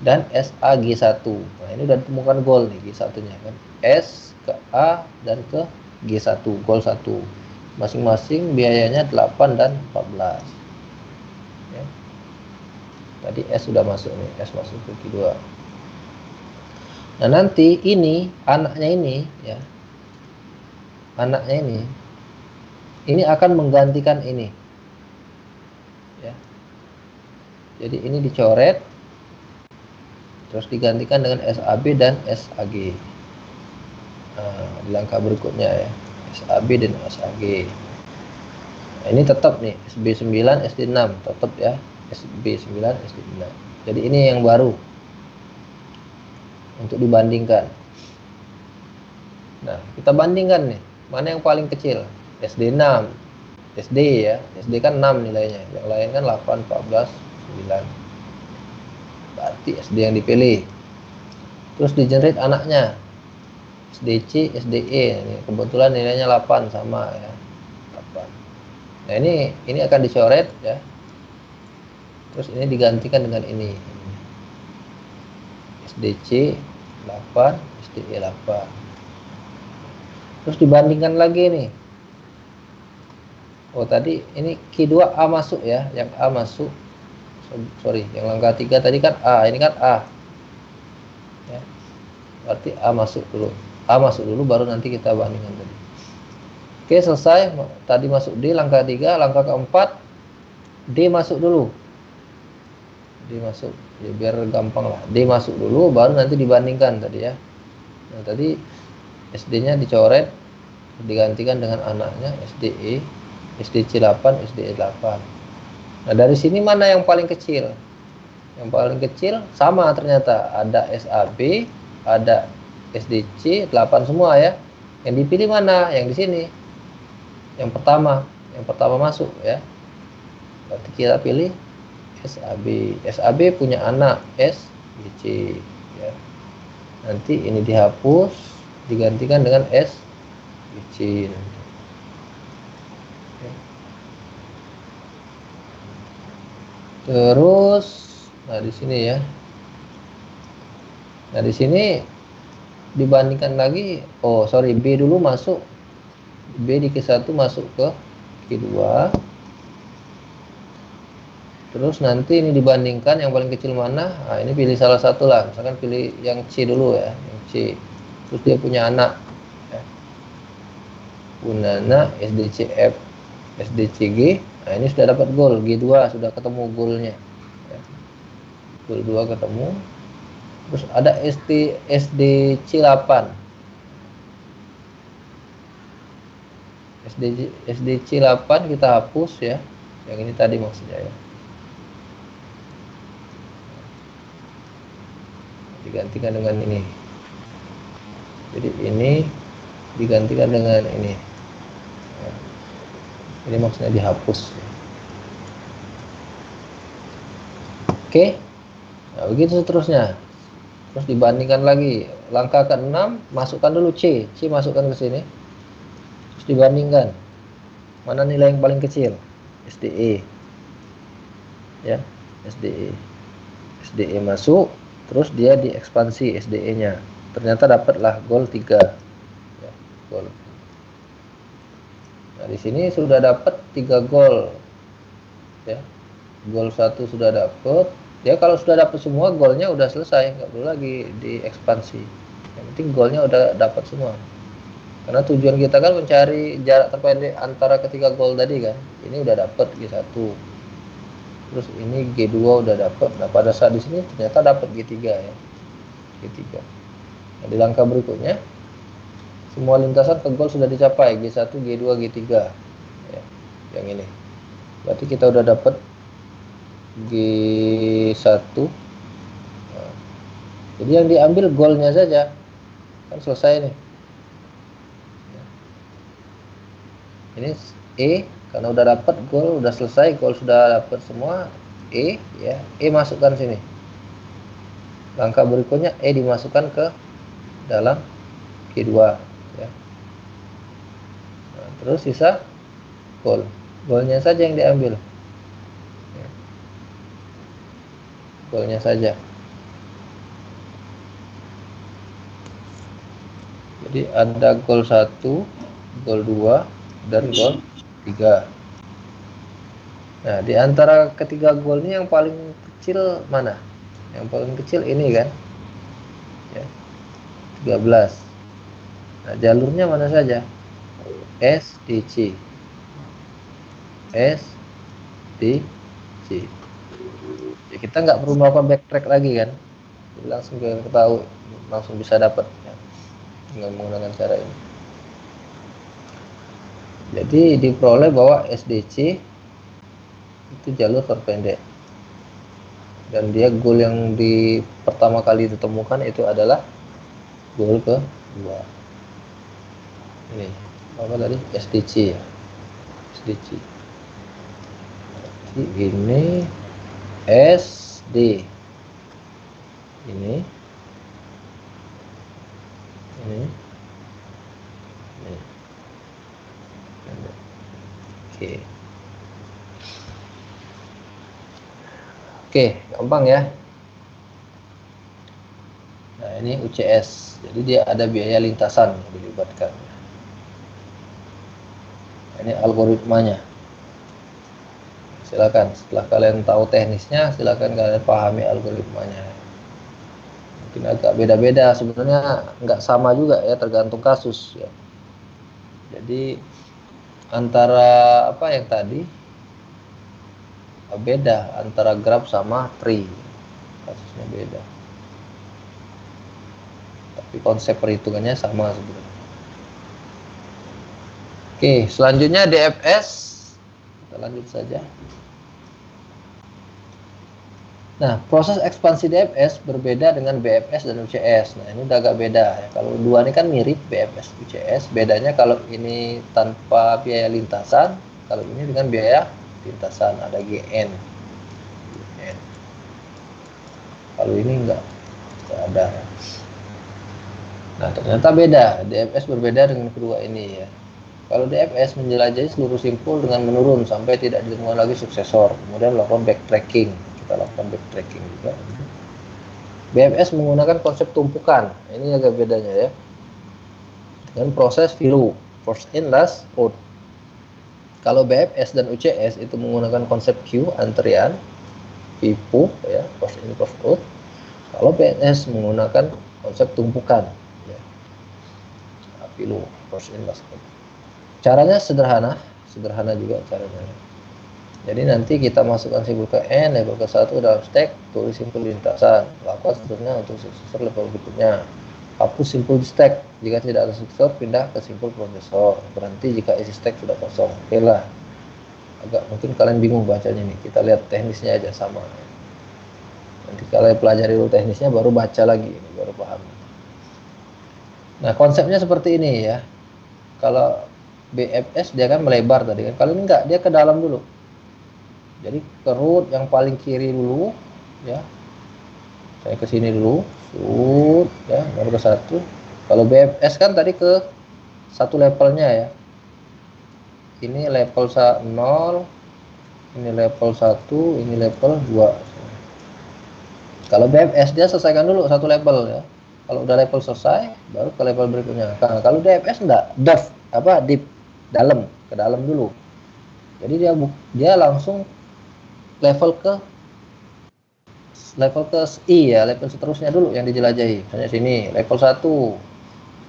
dan SAG1. Nah, ini udah ditemukan goal nih G1-nya kan. S ke A dan ke G1, goal 1. Masing-masing biayanya 8 dan 14. Ya. Tadi S sudah masuk nih, S masuk ke Q2. Nah, nanti ini anaknya ini ya. Anaknya ini ini akan menggantikan ini. Ya. Jadi ini dicoret, terus digantikan dengan SAB dan SAG. Nah, di langkah berikutnya ya, SAB dan SAG. Nah, ini tetap nih, SB9, SD6 tetap ya, SB9, SD9. Jadi ini yang baru untuk dibandingkan. Nah, kita bandingkan nih, mana yang paling kecil? SD6, SD ya, SD kan 6 nilainya, yang lain kan 8, 14, 9. Berarti SD yang dipilih. Terus di-generate anaknya, SDC, SDE. Ini kebetulan nilainya 8 sama ya. 8. Nah, ini akan dicoret ya. Terus ini digantikan dengan ini. SDC 8, SDE 8. Terus dibandingkan lagi nih. Oh, tadi ini Q2A masuk ya, yang A masuk. Sorry, yang langkah 3 tadi kan A, ini kan A. Ya. Berarti A masuk dulu. A masuk dulu baru nanti kita bandingkan tadi. Oke, selesai. Tadi masuk D, langkah 3, langkah keempat D masuk dulu. D masuk. Ya, biar gampang lah. D masuk dulu baru nanti dibandingkan tadi ya. Nah, tadi SD-nya dicoret, digantikan dengan anaknya SDE, SDC 8, SDE 8. Nah, dari sini mana yang paling kecil? Yang paling kecil sama ternyata, ada SAB, ada SDC 8 semua ya. Yang dipilih mana? Yang di sini. Yang pertama masuk ya. Berarti kita pilih SAB. SAB punya anak SDC ya. Nanti ini dihapus, digantikan dengan SDC. Terus, nah di sini ya. Nah di sini dibandingkan lagi. Oh sorry, B dulu masuk. B di Q1 masuk ke Q2. Terus nanti ini dibandingkan yang paling kecil mana. Nah ini pilih salah satu lah. Misalkan pilih yang C dulu ya, yang C. Terus dia punya anak. Ya. Punya anak SDCF, SDCG. Nah ini sudah dapat goal, G2 sudah ketemu goalnya ya. Goal 2 ketemu. Terus ada SDC8, SDC8 kita hapus ya, yang ini tadi maksudnya ya, digantikan dengan ini. Jadi ini digantikan dengan ini ya. Ini maksudnya dihapus. Oke. Nah, begitu seterusnya. Terus dibandingkan lagi. Langkah ke-6, masukkan dulu C. C masukkan ke sini. Terus dibandingkan. Mana nilai yang paling kecil? SDE. Ya, SDE. SDE masuk, terus dia diekspansi SDE-nya. Ternyata dapatlah goal 3. Ya, goal. Nah, di sini sudah dapat 3 gol. Ya. Gol 1 sudah dapat. Ya, kalau sudah dapat semua golnya udah selesai, nggak perlu lagi diekspansi. Yang penting golnya udah dapat semua. Karena tujuan kita kan mencari jarak terpendek antara ketiga gol tadi kan. Ini udah dapat G1. Terus ini G2 udah dapat. Nah, pada saat di sini ternyata dapat G3 ya. G3. Nah, di langkah berikutnya semua lintasan ke gol sudah dicapai, G1, G2, G3 ya, yang ini. Berarti kita udah dapat G1. Nah, jadi yang diambil golnya saja, kan selesai nih. Ini E, karena udah dapat gol, udah selesai, gol sudah dapat semua. E ya, E masukkan sini. Langkah berikutnya E dimasukkan ke dalam G2 ya. Nah, terus sisa gol, golnya saja yang diambil ya. Golnya saja. Jadi ada gol 1, gol 2 dan gol 3. Nah, di antara ketiga gol ini yang paling kecil mana? Yang paling kecil ini kan ya, 13. Nah, jalurnya mana saja? SDC. SDC. Ya, kita nggak perlu melakukan backtrack lagi kan, jadi langsung ketahui, langsung bisa dapat ya, dengan menggunakan cara ini. Jadi diperoleh bahwa SDC itu jalur terpendek, dan dia goal yang di pertama kali ditemukan itu adalah goal kedua. Ini apa tadi, SDC ya, SDC. Jadi ini SD, ini oke, gampang ya. Nah ini UCS, jadi dia ada biaya lintasan yang dilibatkan. Ini algoritmanya. Silakan, setelah kalian tahu teknisnya, silakan kalian pahami algoritmanya. Mungkin agak beda-beda, sebenarnya nggak sama juga ya, tergantung kasus ya. Jadi antara apa yang tadi beda, antara graph sama tree, kasusnya beda, tapi konsep perhitungannya sama sebenarnya. Oke, selanjutnya DFS, kita lanjut saja. Nah, proses ekspansi DFS berbeda dengan BFS dan UCS. Nah, ini udah agak beda ya. Kalau dua ini kan mirip, BFS, UCS. Bedanya kalau ini tanpa biaya lintasan, kalau ini dengan biaya lintasan, ada GN. Kalau ini enggak ada. Nah, ternyata beda. DFS berbeda dengan kedua ini ya. Kalau DFS menjelajahi seluruh simpul dengan menurun sampai tidak ditemukan lagi suksesor, kemudian melakukan backtracking. Lakukan backtracking juga. BFS menggunakan konsep tumpukan. Ini agak bedanya ya, dengan proses FILO, first in last out. Kalau BFS dan UCS itu menggunakan konsep queue, antrian, FIFO ya, first in first out. Kalau BFS menggunakan konsep tumpukan ya, FILO, first in last out. Caranya sederhana juga caranya. Jadi nanti kita masukkan simpul ke N, label ke 1 dalam stack, tulis simpul lintasan, lakukan seterusnya untuk suksesor level berikutnya. Hapus simpul di stack, jika tidak ada suksesor pindah ke simpul prosesor, berhenti jika isi stack sudah kosong. Oke lah, agak mungkin kalian bingung bacanya nih, kita lihat teknisnya aja sama. Nanti kalian pelajari dulu teknisnya, baru baca lagi, baru paham. Nah konsepnya seperti ini ya, kalau BFS dia kan melebar tadi kan, kalau ini enggak, dia ke dalam dulu. Jadi ke root yang paling kiri dulu ya, saya ke sini dulu, shoot ya, baru ke 1. Kalau BFS kan tadi ke satu levelnya ya, ini level 0, ini level 1, ini level 2. Kalau BFS dia selesaikan dulu satu level ya, kalau udah level selesai baru ke level berikutnya. Nah, kalau DFS enggak, deep dalam, ke dalam dulu. Jadi dia langsung level ke I ya, level seterusnya dulu yang dijelajahi. Misalnya sini level 1,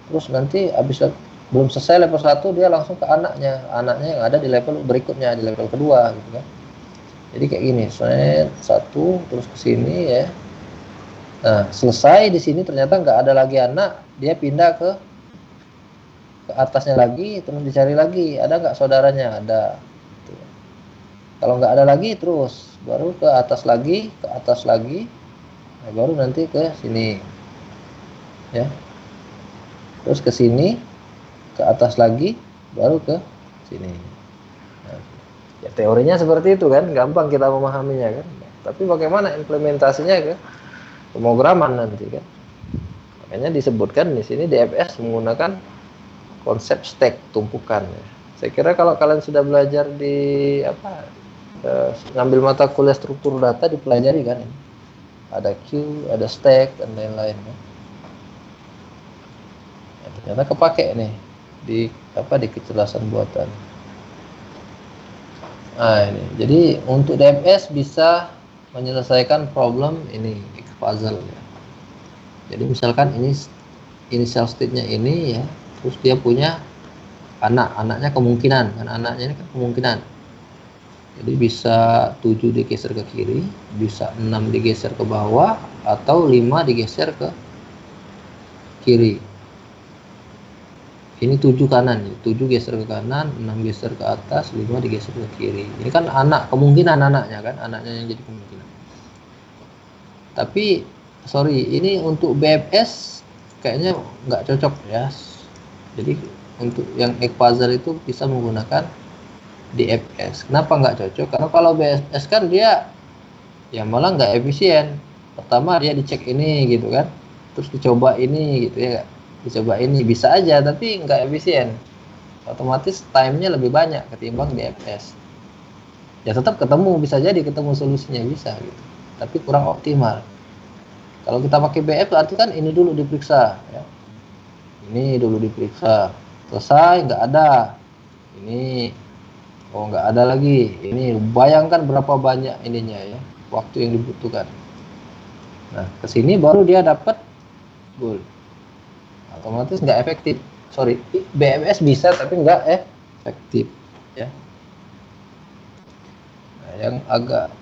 terus nanti habis belum selesai level 1 dia langsung ke anaknya yang ada di level berikutnya, di level kedua gitu kan. Jadi kayak gini, set 1 terus ke sini ya. Nah selesai di sini ternyata nggak ada lagi anak, dia pindah ke atasnya lagi, terus dicari lagi ada nggak saudaranya, ada. Kalau nggak ada lagi terus baru ke atas lagi, nah, baru nanti ke sini ya, terus ke sini, ke atas lagi, baru ke sini. Nah, ya teorinya seperti itu kan, gampang kita memahaminya kan, tapi bagaimana implementasinya ke pemrograman nanti kan. Makanya disebutkan di sini DFS menggunakan konsep stack, tumpukan ya. Saya kira kalau kalian sudah belajar di ngambil mata kuliah struktur data, dipelajari kan, ada queue, ada stack dan lain-lain kan. Ya, ternyata kepake nih di kecerdasan buatan. Nah ini, jadi untuk DFS bisa menyelesaikan problem ini puzzle ya. Jadi misalkan ini initial state-nya ini ya, terus dia punya anaknya kemungkinan kan, anaknya ini kan kemungkinan. Jadi bisa 7 digeser ke kiri, bisa 6 digeser ke bawah, atau 5 digeser ke kiri. Ini 7 kanan, 7 geser ke kanan, 6 geser ke atas, 5 digeser ke kiri. Ini kan kemungkinan anaknya kan, anaknya yang jadi kemungkinan. Tapi sorry, ini untuk BFS kayaknya nggak cocok ya. Jadi untuk yang egg puzzle itu bisa menggunakan DFS. Kenapa nggak cocok? Karena kalau BFS kan dia ya malah nggak efisien. Pertama dia dicek ini gitu kan, terus dicoba ini gitu ya, dicoba ini bisa aja tapi nggak efisien. Otomatis time-nya lebih banyak ketimbang DFS. Ya tetap ketemu, bisa jadi ketemu solusinya bisa gitu, tapi kurang optimal. Kalau kita pakai BF berarti kan ini dulu diperiksa ya. Ini dulu diperiksa, selesai nggak ada. Ini oh nggak ada lagi. Ini bayangkan berapa banyak ininya ya, waktu yang dibutuhkan. Nah kesini baru dia dapat goal. Otomatis nggak efektif. Sorry, BMS bisa tapi nggak efektif ya. Nah, yang agak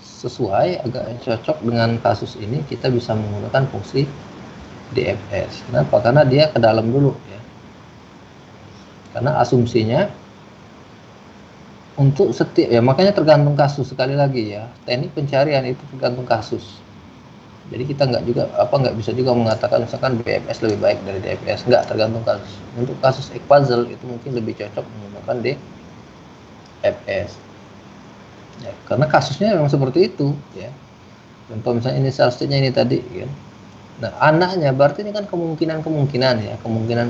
sesuai, agak cocok dengan kasus ini, kita bisa menggunakan fungsi DFS. Kenapa? Karena dia ke dalam dulu ya. Karena asumsinya untuk setiap ya, makanya tergantung kasus. Sekali lagi ya, teknik pencarian itu tergantung kasus. Jadi kita nggak bisa juga mengatakan misalkan BFS lebih baik dari DFS. Nggak, tergantung kasus. Untuk kasus egg puzzle itu mungkin lebih cocok menggunakan DFS ya, karena kasusnya memang seperti itu ya. Contoh misalnya ini state-nya ini tadi ya. Nah anaknya berarti ini kan kemungkinan ya, kemungkinan.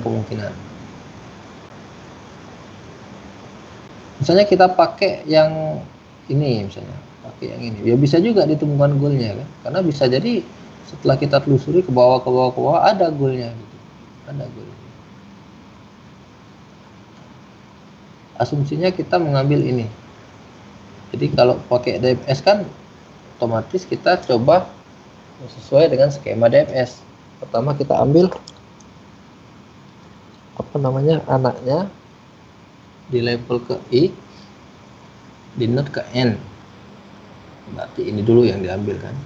Misalnya kita pakai yang ini, misalnya pakai yang ini, ya bisa juga ditemukan goalnya kan, karena bisa jadi setelah kita telusuri ke bawah ada goalnya gitu. Ada goalnya. Asumsinya kita mengambil ini. Jadi kalau pakai DFS kan otomatis kita coba sesuai dengan skema DFS. Pertama kita ambil anaknya di level ke I, di node ke N. Berarti ini dulu yang diambil kan.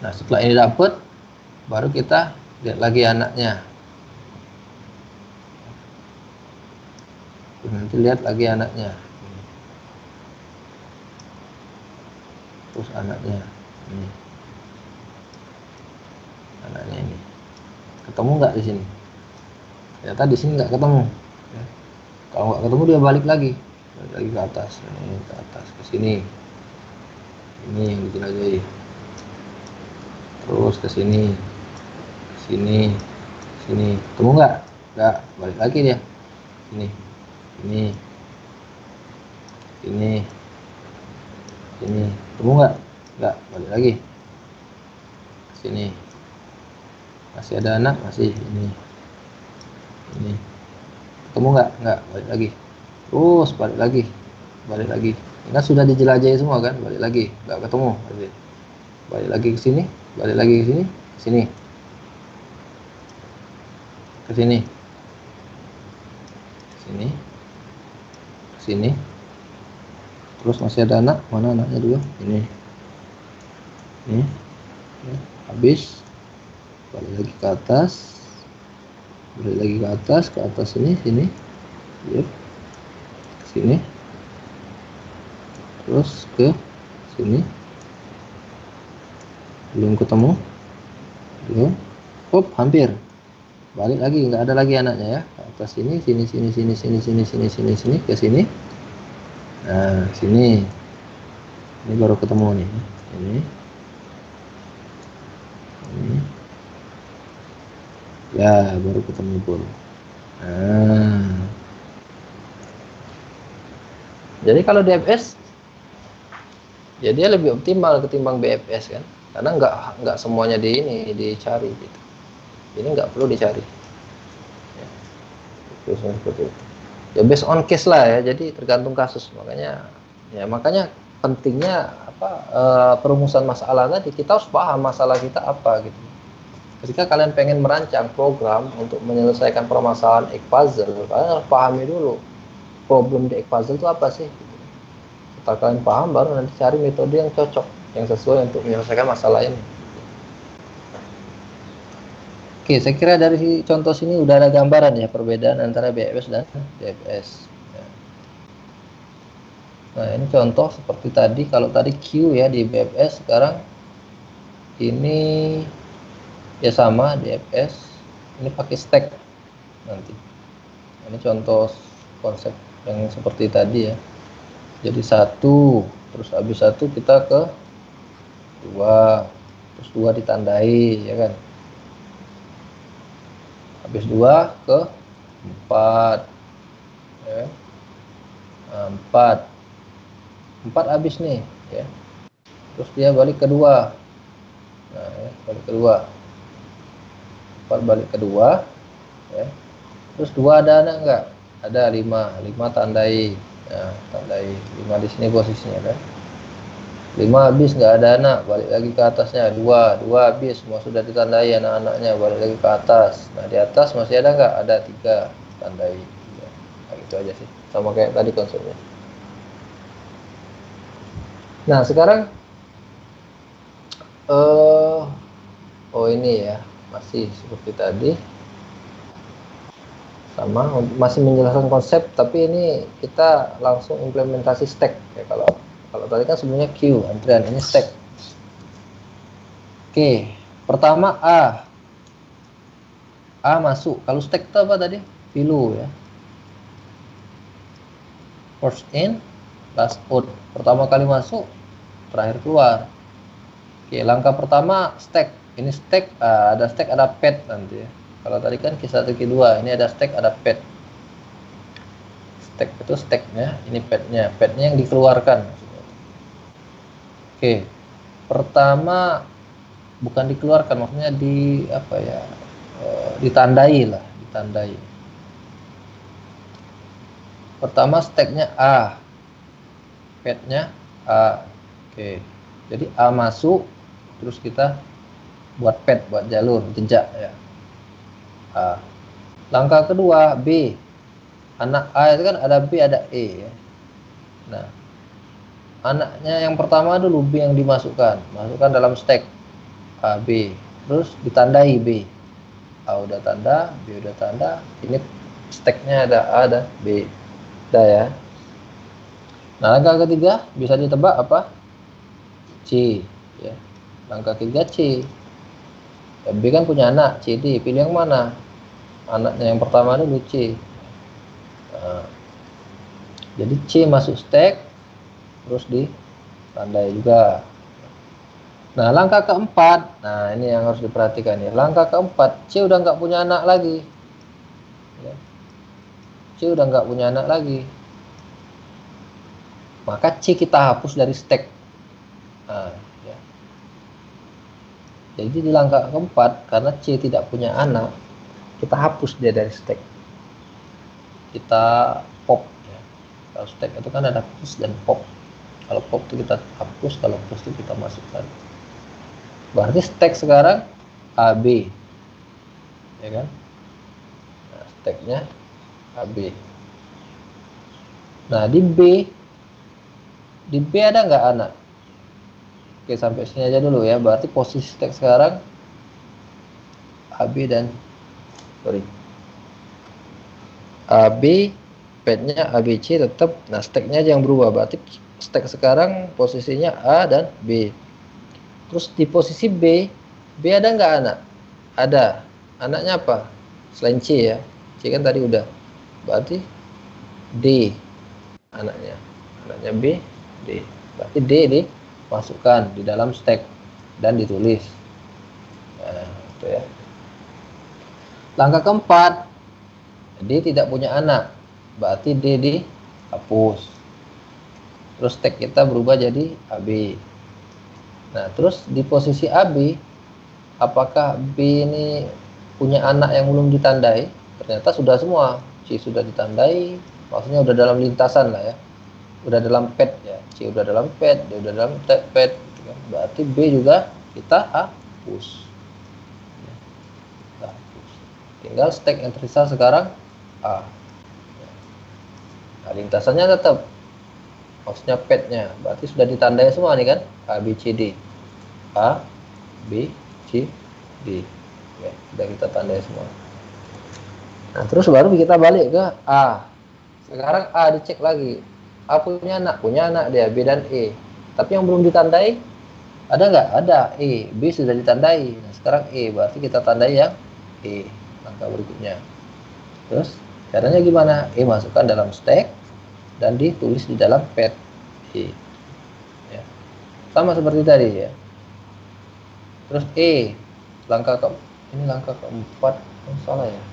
Nah setelah ini dapat, baru kita lihat lagi anaknya. Nanti lihat lagi anaknya. Terus anaknya ini. Anaknya ini. Ketemu nggak di sini? Ternyata di sini nggak ketemu. Ya. Kalau nggak ketemu dia balik lagi ke atas. Ini ke atas ke sini. Ini yang dijelajahi. Terus ke sini. Sini. Ketemu nggak? Nggak. Balik lagi dia. Ini. Ketemu nggak? Nggak. Balik lagi ke sini. Masih ada anak, masih ini. Ketemu nggak? Nggak. Balik lagi. Terus balik lagi. Ini kan sudah dijelajahi semua kan? Balik lagi. Nggak ketemu. Balik lagi ke sini. Balik lagi ke sini. Ke sini. Terus masih ada anak. Mana anaknya dua? Ini. Ya. Habis. Balik lagi ke atas. Sini. Yep. Ke sini. Terus ke sini. Belum ketemu. Belum. Hop, hampir. Balik lagi, nggak ada lagi anaknya ya. Ke atas sini, ke sini. Nah, sini. Ini baru ketemu nih. Ini. Ya, baru ketemu goal. Nah. Jadi kalau DFS ya dia lebih optimal ketimbang BFS kan. Karena nggak semuanya dicari gitu. Ini nggak perlu dicari. Ya. Seperti itu. Ya based on case lah ya, jadi tergantung kasus. Makanya pentingnya perumusan masalah tadi, kita harus paham masalah kita apa gitu. Ketika kalian pengen merancang program untuk menyelesaikan permasalahan egg puzzle, kalian harus pahami dulu problem di egg puzzle itu apa sih gitu. Setelah kalian paham, baru nanti cari metode yang cocok, yang sesuai untuk menyelesaikan masalah ini. Oke, saya kira dari contoh sini udah ada gambaran ya perbedaan antara BFS dan DFS. Nah, ini contoh seperti tadi. Kalau tadi Q ya di BFS, sekarang ini ya sama DFS. Ini pakai stack nanti. Ini contoh konsep yang seperti tadi ya. Jadi 1, terus habis 1 kita ke 2, terus 2 ditandai ya kan. Habis 2 ke 4 ya. Nah, 4 habis nih ya. Terus dia balik ke 2. Nah, ya, balik ke 2. 4 balik ke 2 ya. Terus 2 ada enggak? Ada 5 tandai. Nah, tandai 5 di sini posisinya kan. 5 habis enggak ada anak, balik lagi ke atasnya. 2 habis, semua sudah ditandai anak-anaknya, balik lagi ke atas. Nah, di atas masih ada enggak? Ada 3 tandai. Ya. Nah, gitu aja sih. Sama kayak tadi konsepnya. Nah, sekarang oh ini ya, masih seperti tadi. Sama, masih menjelaskan konsep, tapi ini kita langsung implementasi stack ya. Kalau tadi kan sebenarnya queue antrian, ini stack. Oke, pertama A masuk. Kalau stack itu apa tadi? Pilu ya. First in, last out. Pertama kali masuk, terakhir keluar. Oke, langkah pertama stack. Ini stack, ada stack, ada pad nanti ya. Kalau tadi kan Q1, Q2, ini ada stack, ada pad. Stack itu stacknya, ini padnya yang dikeluarkan. Oke, pertama bukan dikeluarkan, maksudnya di apa ya? Ditandai lah, ditandai. Pertama stacknya A, padnya A. Oke, jadi A masuk, terus kita buat pad, buat jalur jejak ya. A. Langkah kedua B. Anak A itu kan ada B, ada E ya. Nah, anaknya yang pertama dulu B yang dimasukkan, masukkan dalam stack A, B, terus ditandai B. A udah tanda, B udah tanda, ini stacknya ada A, ada B. Udah ya. Nah, langkah ketiga bisa ditebak apa? C ya. Langkah ketiga C. Ya, B kan punya anak, C, D, pilih yang mana? Anaknya yang pertama dulu C. Nah, jadi C masuk stack, terus ditandai juga. Nah, langkah keempat, nah ini yang harus diperhatikan ya. Langkah keempat, C udah nggak punya anak lagi. Ya. C udah nggak punya anak lagi. Maka C kita hapus dari stack. Nah, ya. Jadi di langkah keempat, karena C tidak punya anak, kita hapus dia dari stack. Kita pop ya. Kalau stack itu kan ada push dan pop. Kalau pop itu kita hapus, kalau push itu kita masukkan. Berarti stack sekarang AB ya kan. Nah, stacknya AB. Nah, di B ada nggak anak? Oke, sampai sini aja dulu ya. Berarti posisi stack sekarang AB dan AB, padnya ABC tetap. Nah, stacknya aja yang berubah. Berarti stack sekarang posisinya A dan B. Terus di posisi B ada nggak anak? Ada. Anaknya apa? Selain C ya. C kan tadi udah. Berarti D anaknya. Anaknya B, D. Berarti D dimasukkan di dalam stack dan ditulis. Nah, itu ya. Langkah keempat, D tidak punya anak. Berarti D dihapus. Terus stack kita berubah jadi AB. Nah, terus di posisi AB, apakah B ini punya anak yang belum ditandai? Ternyata sudah semua. C sudah ditandai, maksudnya udah dalam lintasan lah ya. Udah dalam pad ya. C udah dalam pad, D udah dalam pad. Berarti B juga kita hapus. Tinggal stack yang tersisa sekarang A. Nah, lintasannya tetap Maksudnya petnya, berarti sudah ditandai semua nih kan, A, B, C, D. A, B, C, D. Ya, sudah kita tandai semua. Nah, terus baru kita balik ke A. Sekarang A dicek lagi. A punya anak dia, B dan E. Tapi yang belum ditandai, ada nggak? Ada, E. B sudah ditandai. Nah, sekarang E, berarti kita tandai yang E. Langkah berikutnya. Terus, caranya gimana? E masukkan dalam stack, dan ditulis di dalam pad E. Ya. Sama seperti tadi ya. Terus E, ini langkah keempat, salah ya.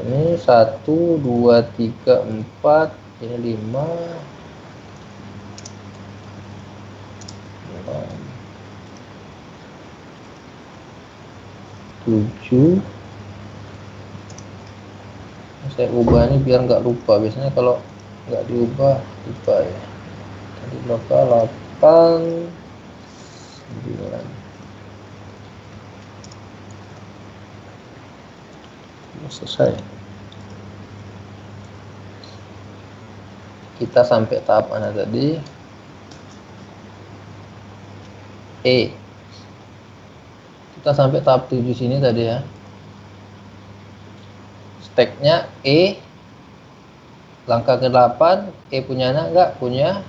Ini 1, 2, 3, 4, ini 5, 6, 7. Saya ubah ini biar nggak lupa. Biasanya kalau nggak diubah lupa ya. Tadi berapa? 8, 9. Selesai. Kita sampai tahap mana tadi? E. Kita sampai tahap 7 sini tadi ya. Stacknya E. Langkah ke-8, E punya anak nggak? Punya.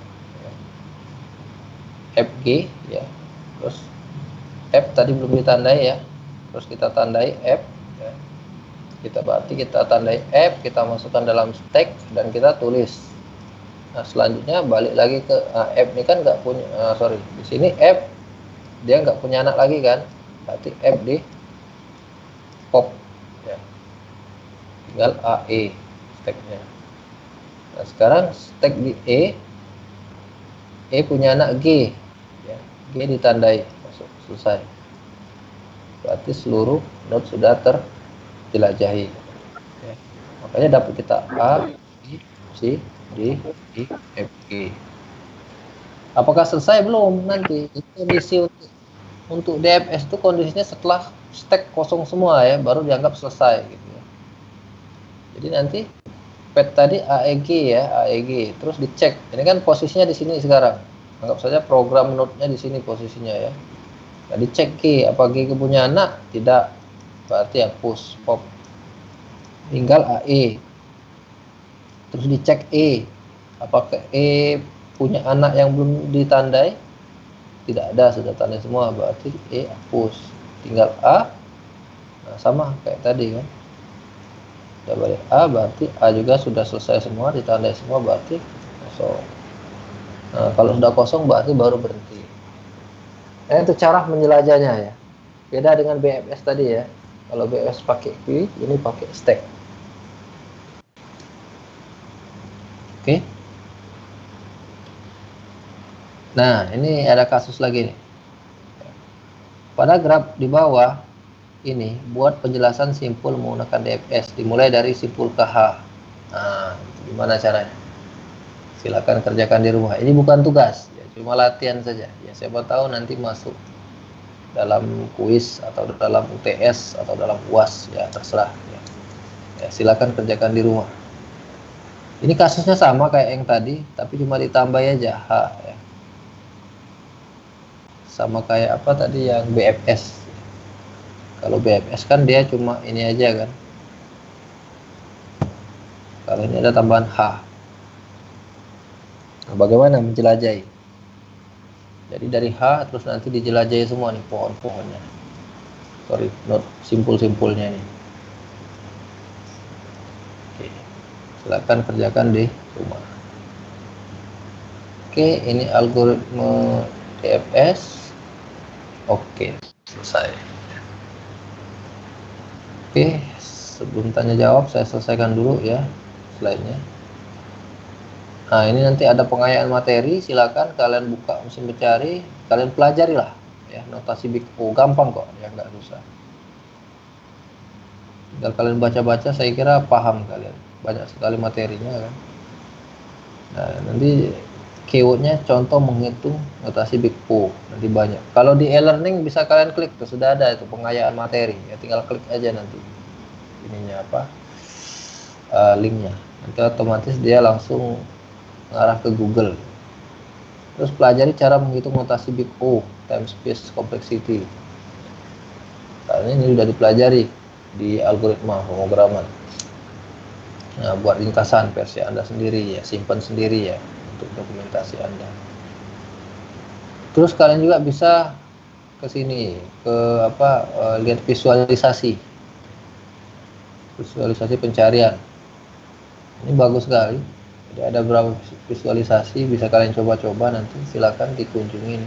FG ya. Terus F tadi belum ditandai ya. Terus kita tandai F ya. Kita tandai F, kita masukkan dalam stack dan kita tulis. Nah, selanjutnya balik lagi ke F ini kan nggak punya, di sini F dia nggak punya anak lagi kan, berarti F di pop ya. Tinggal AE stacknya. Nah, sekarang stack di E punya anak G ya. G ditandai, masuk, selesai. Berarti seluruh node sudah terjelajahi ya. Makanya dapat kita A, B, C, D, E, F, G. Apakah selesai? Belum. Nanti itu kondisi untuk DFS itu kondisinya setelah stack kosong semua ya, baru dianggap selesai gitu ya. Jadi nanti pad tadi AEG ya, AEG terus dicek. Ini kan posisinya di sini sekarang. Anggap saja program node-nya di sini posisinya ya. Nah, dicek G, apa G punya anak? Tidak. Berarti hapus pop. Tinggal AE. Terus dicek E. Apakah E punya anak yang belum ditandai? Tidak ada, sudah tandai semua, berarti E hapus. Tinggal A. Nah, sama kayak tadi kan. Sudah balik A, berarti A juga sudah selesai semua, ditandai semua, berarti kosong. Nah, kalau sudah kosong berarti baru berhenti. Nah, itu cara menjelajahnya ya. Beda dengan BFS tadi ya. Kalau BFS pakai queue, ini pakai stack. Oke. Nah, ini ada kasus lagi nih. Pada graf di bawah ini buat penjelasan simpul menggunakan DFS, dimulai dari simpul ke H. Nah, gimana caranya? Silakan kerjakan di rumah. Ini bukan tugas, ya, cuma latihan saja. Ya, siapa tahu nanti masuk dalam kuis atau dalam UTS atau dalam UAS, ya terserah. Ya, silakan kerjakan di rumah. Ini kasusnya sama kayak yang tadi, tapi cuma ditambah aja H ya. Sama kayak apa tadi yang BFS. Kalau BFS kan dia cuma ini aja kan. Kalau ini ada tambahan H. Nah, bagaimana menjelajahi? Jadi dari H terus nanti dijelajahi semua nih pohon-pohonnya. Node simpul-simpulnya nih. Oke. Silakan kerjakan di rumah. Oke, ini algoritma DFS. Oke, selesai. Oke, sebelum tanya jawab saya selesaikan dulu ya slide-nya. Nah, ini nanti ada pengayaan materi, silakan kalian buka mesin mencari, kalian pelajari lah ya, notasi Big O, gampang kok ya, nggak susah. Tinggal kalian baca-baca, saya kira paham kalian, banyak sekali materinya kan. Nah, nanti keywordnya contoh menghitung notasi Big O, nanti banyak. Kalau di e-learning bisa kalian klik tuh, sudah ada itu pengayaan materi ya, tinggal klik aja nanti ininya apa, linknya. Nanti otomatis dia langsung mengarah ke Google. Terus pelajari cara menghitung notasi big O, time space complexity. Karena ini sudah dipelajari di algoritma pemrograman. Nah, buat ringkasan versi Anda sendiri ya, simpan sendiri ya untuk dokumentasi Anda. Terus kalian juga bisa ke sini, ke lihat visualisasi pencarian. Ini bagus sekali. Jadi ada beberapa visualisasi bisa kalian coba-coba, nanti silakan dikunjungin.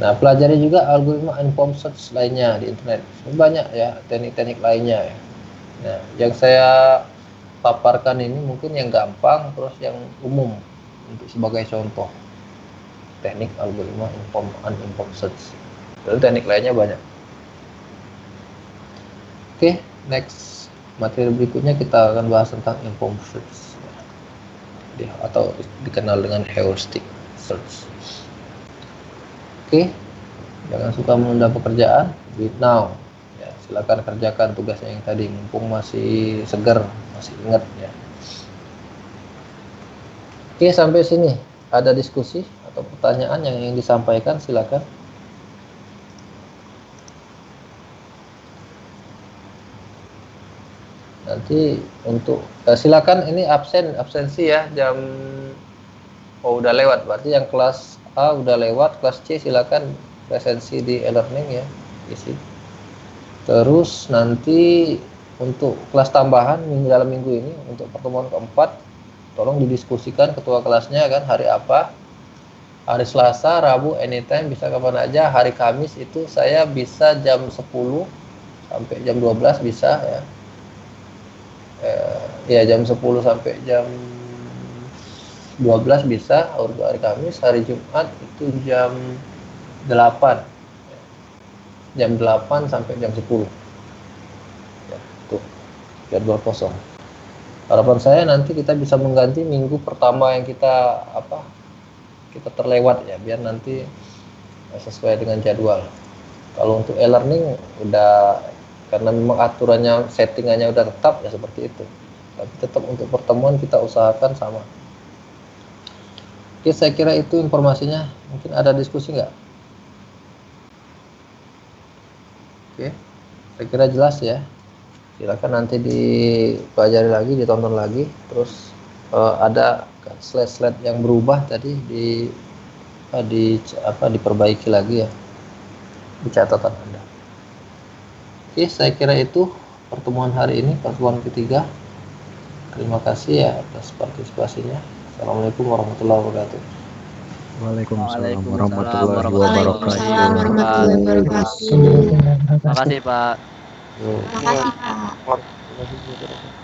Nah, pelajari juga algoritma informed search lainnya di internet. Ini banyak ya teknik-teknik lainnya ya. Nah, yang saya paparkan ini mungkin yang gampang, terus yang umum untuk sebagai contoh teknik algoritma uninformed search. Dan teknik lainnya banyak. Oke, next materi berikutnya kita akan bahas tentang informed search atau dikenal dengan heuristic search. Oke, jangan suka menunda pekerjaan, do it now. Ya, silakan kerjakan tugasnya yang tadi, mumpung masih segar, masih ingat ya. Oke, sampai sini ada diskusi atau pertanyaan yang ingin disampaikan, silakan. Nanti untuk silakan, ini absensi ya, jam udah lewat, berarti yang kelas A udah lewat, kelas C silakan presensi di e-learning ya, isi. Terus nanti untuk kelas tambahan dalam minggu ini, untuk pertemuan keempat, tolong didiskusikan ketua kelasnya kan, hari apa. Hari Selasa, Rabu, anytime, bisa kapan aja. Hari Kamis itu saya bisa jam 10 sampai jam 12 bisa ya. Ya jam 10 sampai jam 12 bisa untuk hari Kamis. Hari Jumat itu jam 8 sampai jam 10 ya, tuh jadwal kosong. Harapan saya nanti kita bisa mengganti minggu pertama yang kita terlewat ya, biar nanti sesuai dengan jadwal. Kalau untuk e-learning udah, karena memang aturannya, settingannya udah tetap ya seperti itu. Tapi tetap untuk pertemuan kita usahakan sama. Oke, saya kira itu informasinya. Mungkin ada diskusi nggak? Oke, saya kira jelas ya. Silakan nanti dipelajari lagi, ditonton lagi. Terus ada slide-slide yang berubah tadi diperbaiki lagi ya di catatan Anda. Oke, saya kira itu pertemuan hari ini, pertemuan ketiga. Terima kasih ya atas partisipasinya. Assalamualaikum warahmatullahi wabarakatuh. Waalaikumsalam warahmatullahi wabarakatuh. Terima kasih, Pak. Yo. Terima kasih, Pak.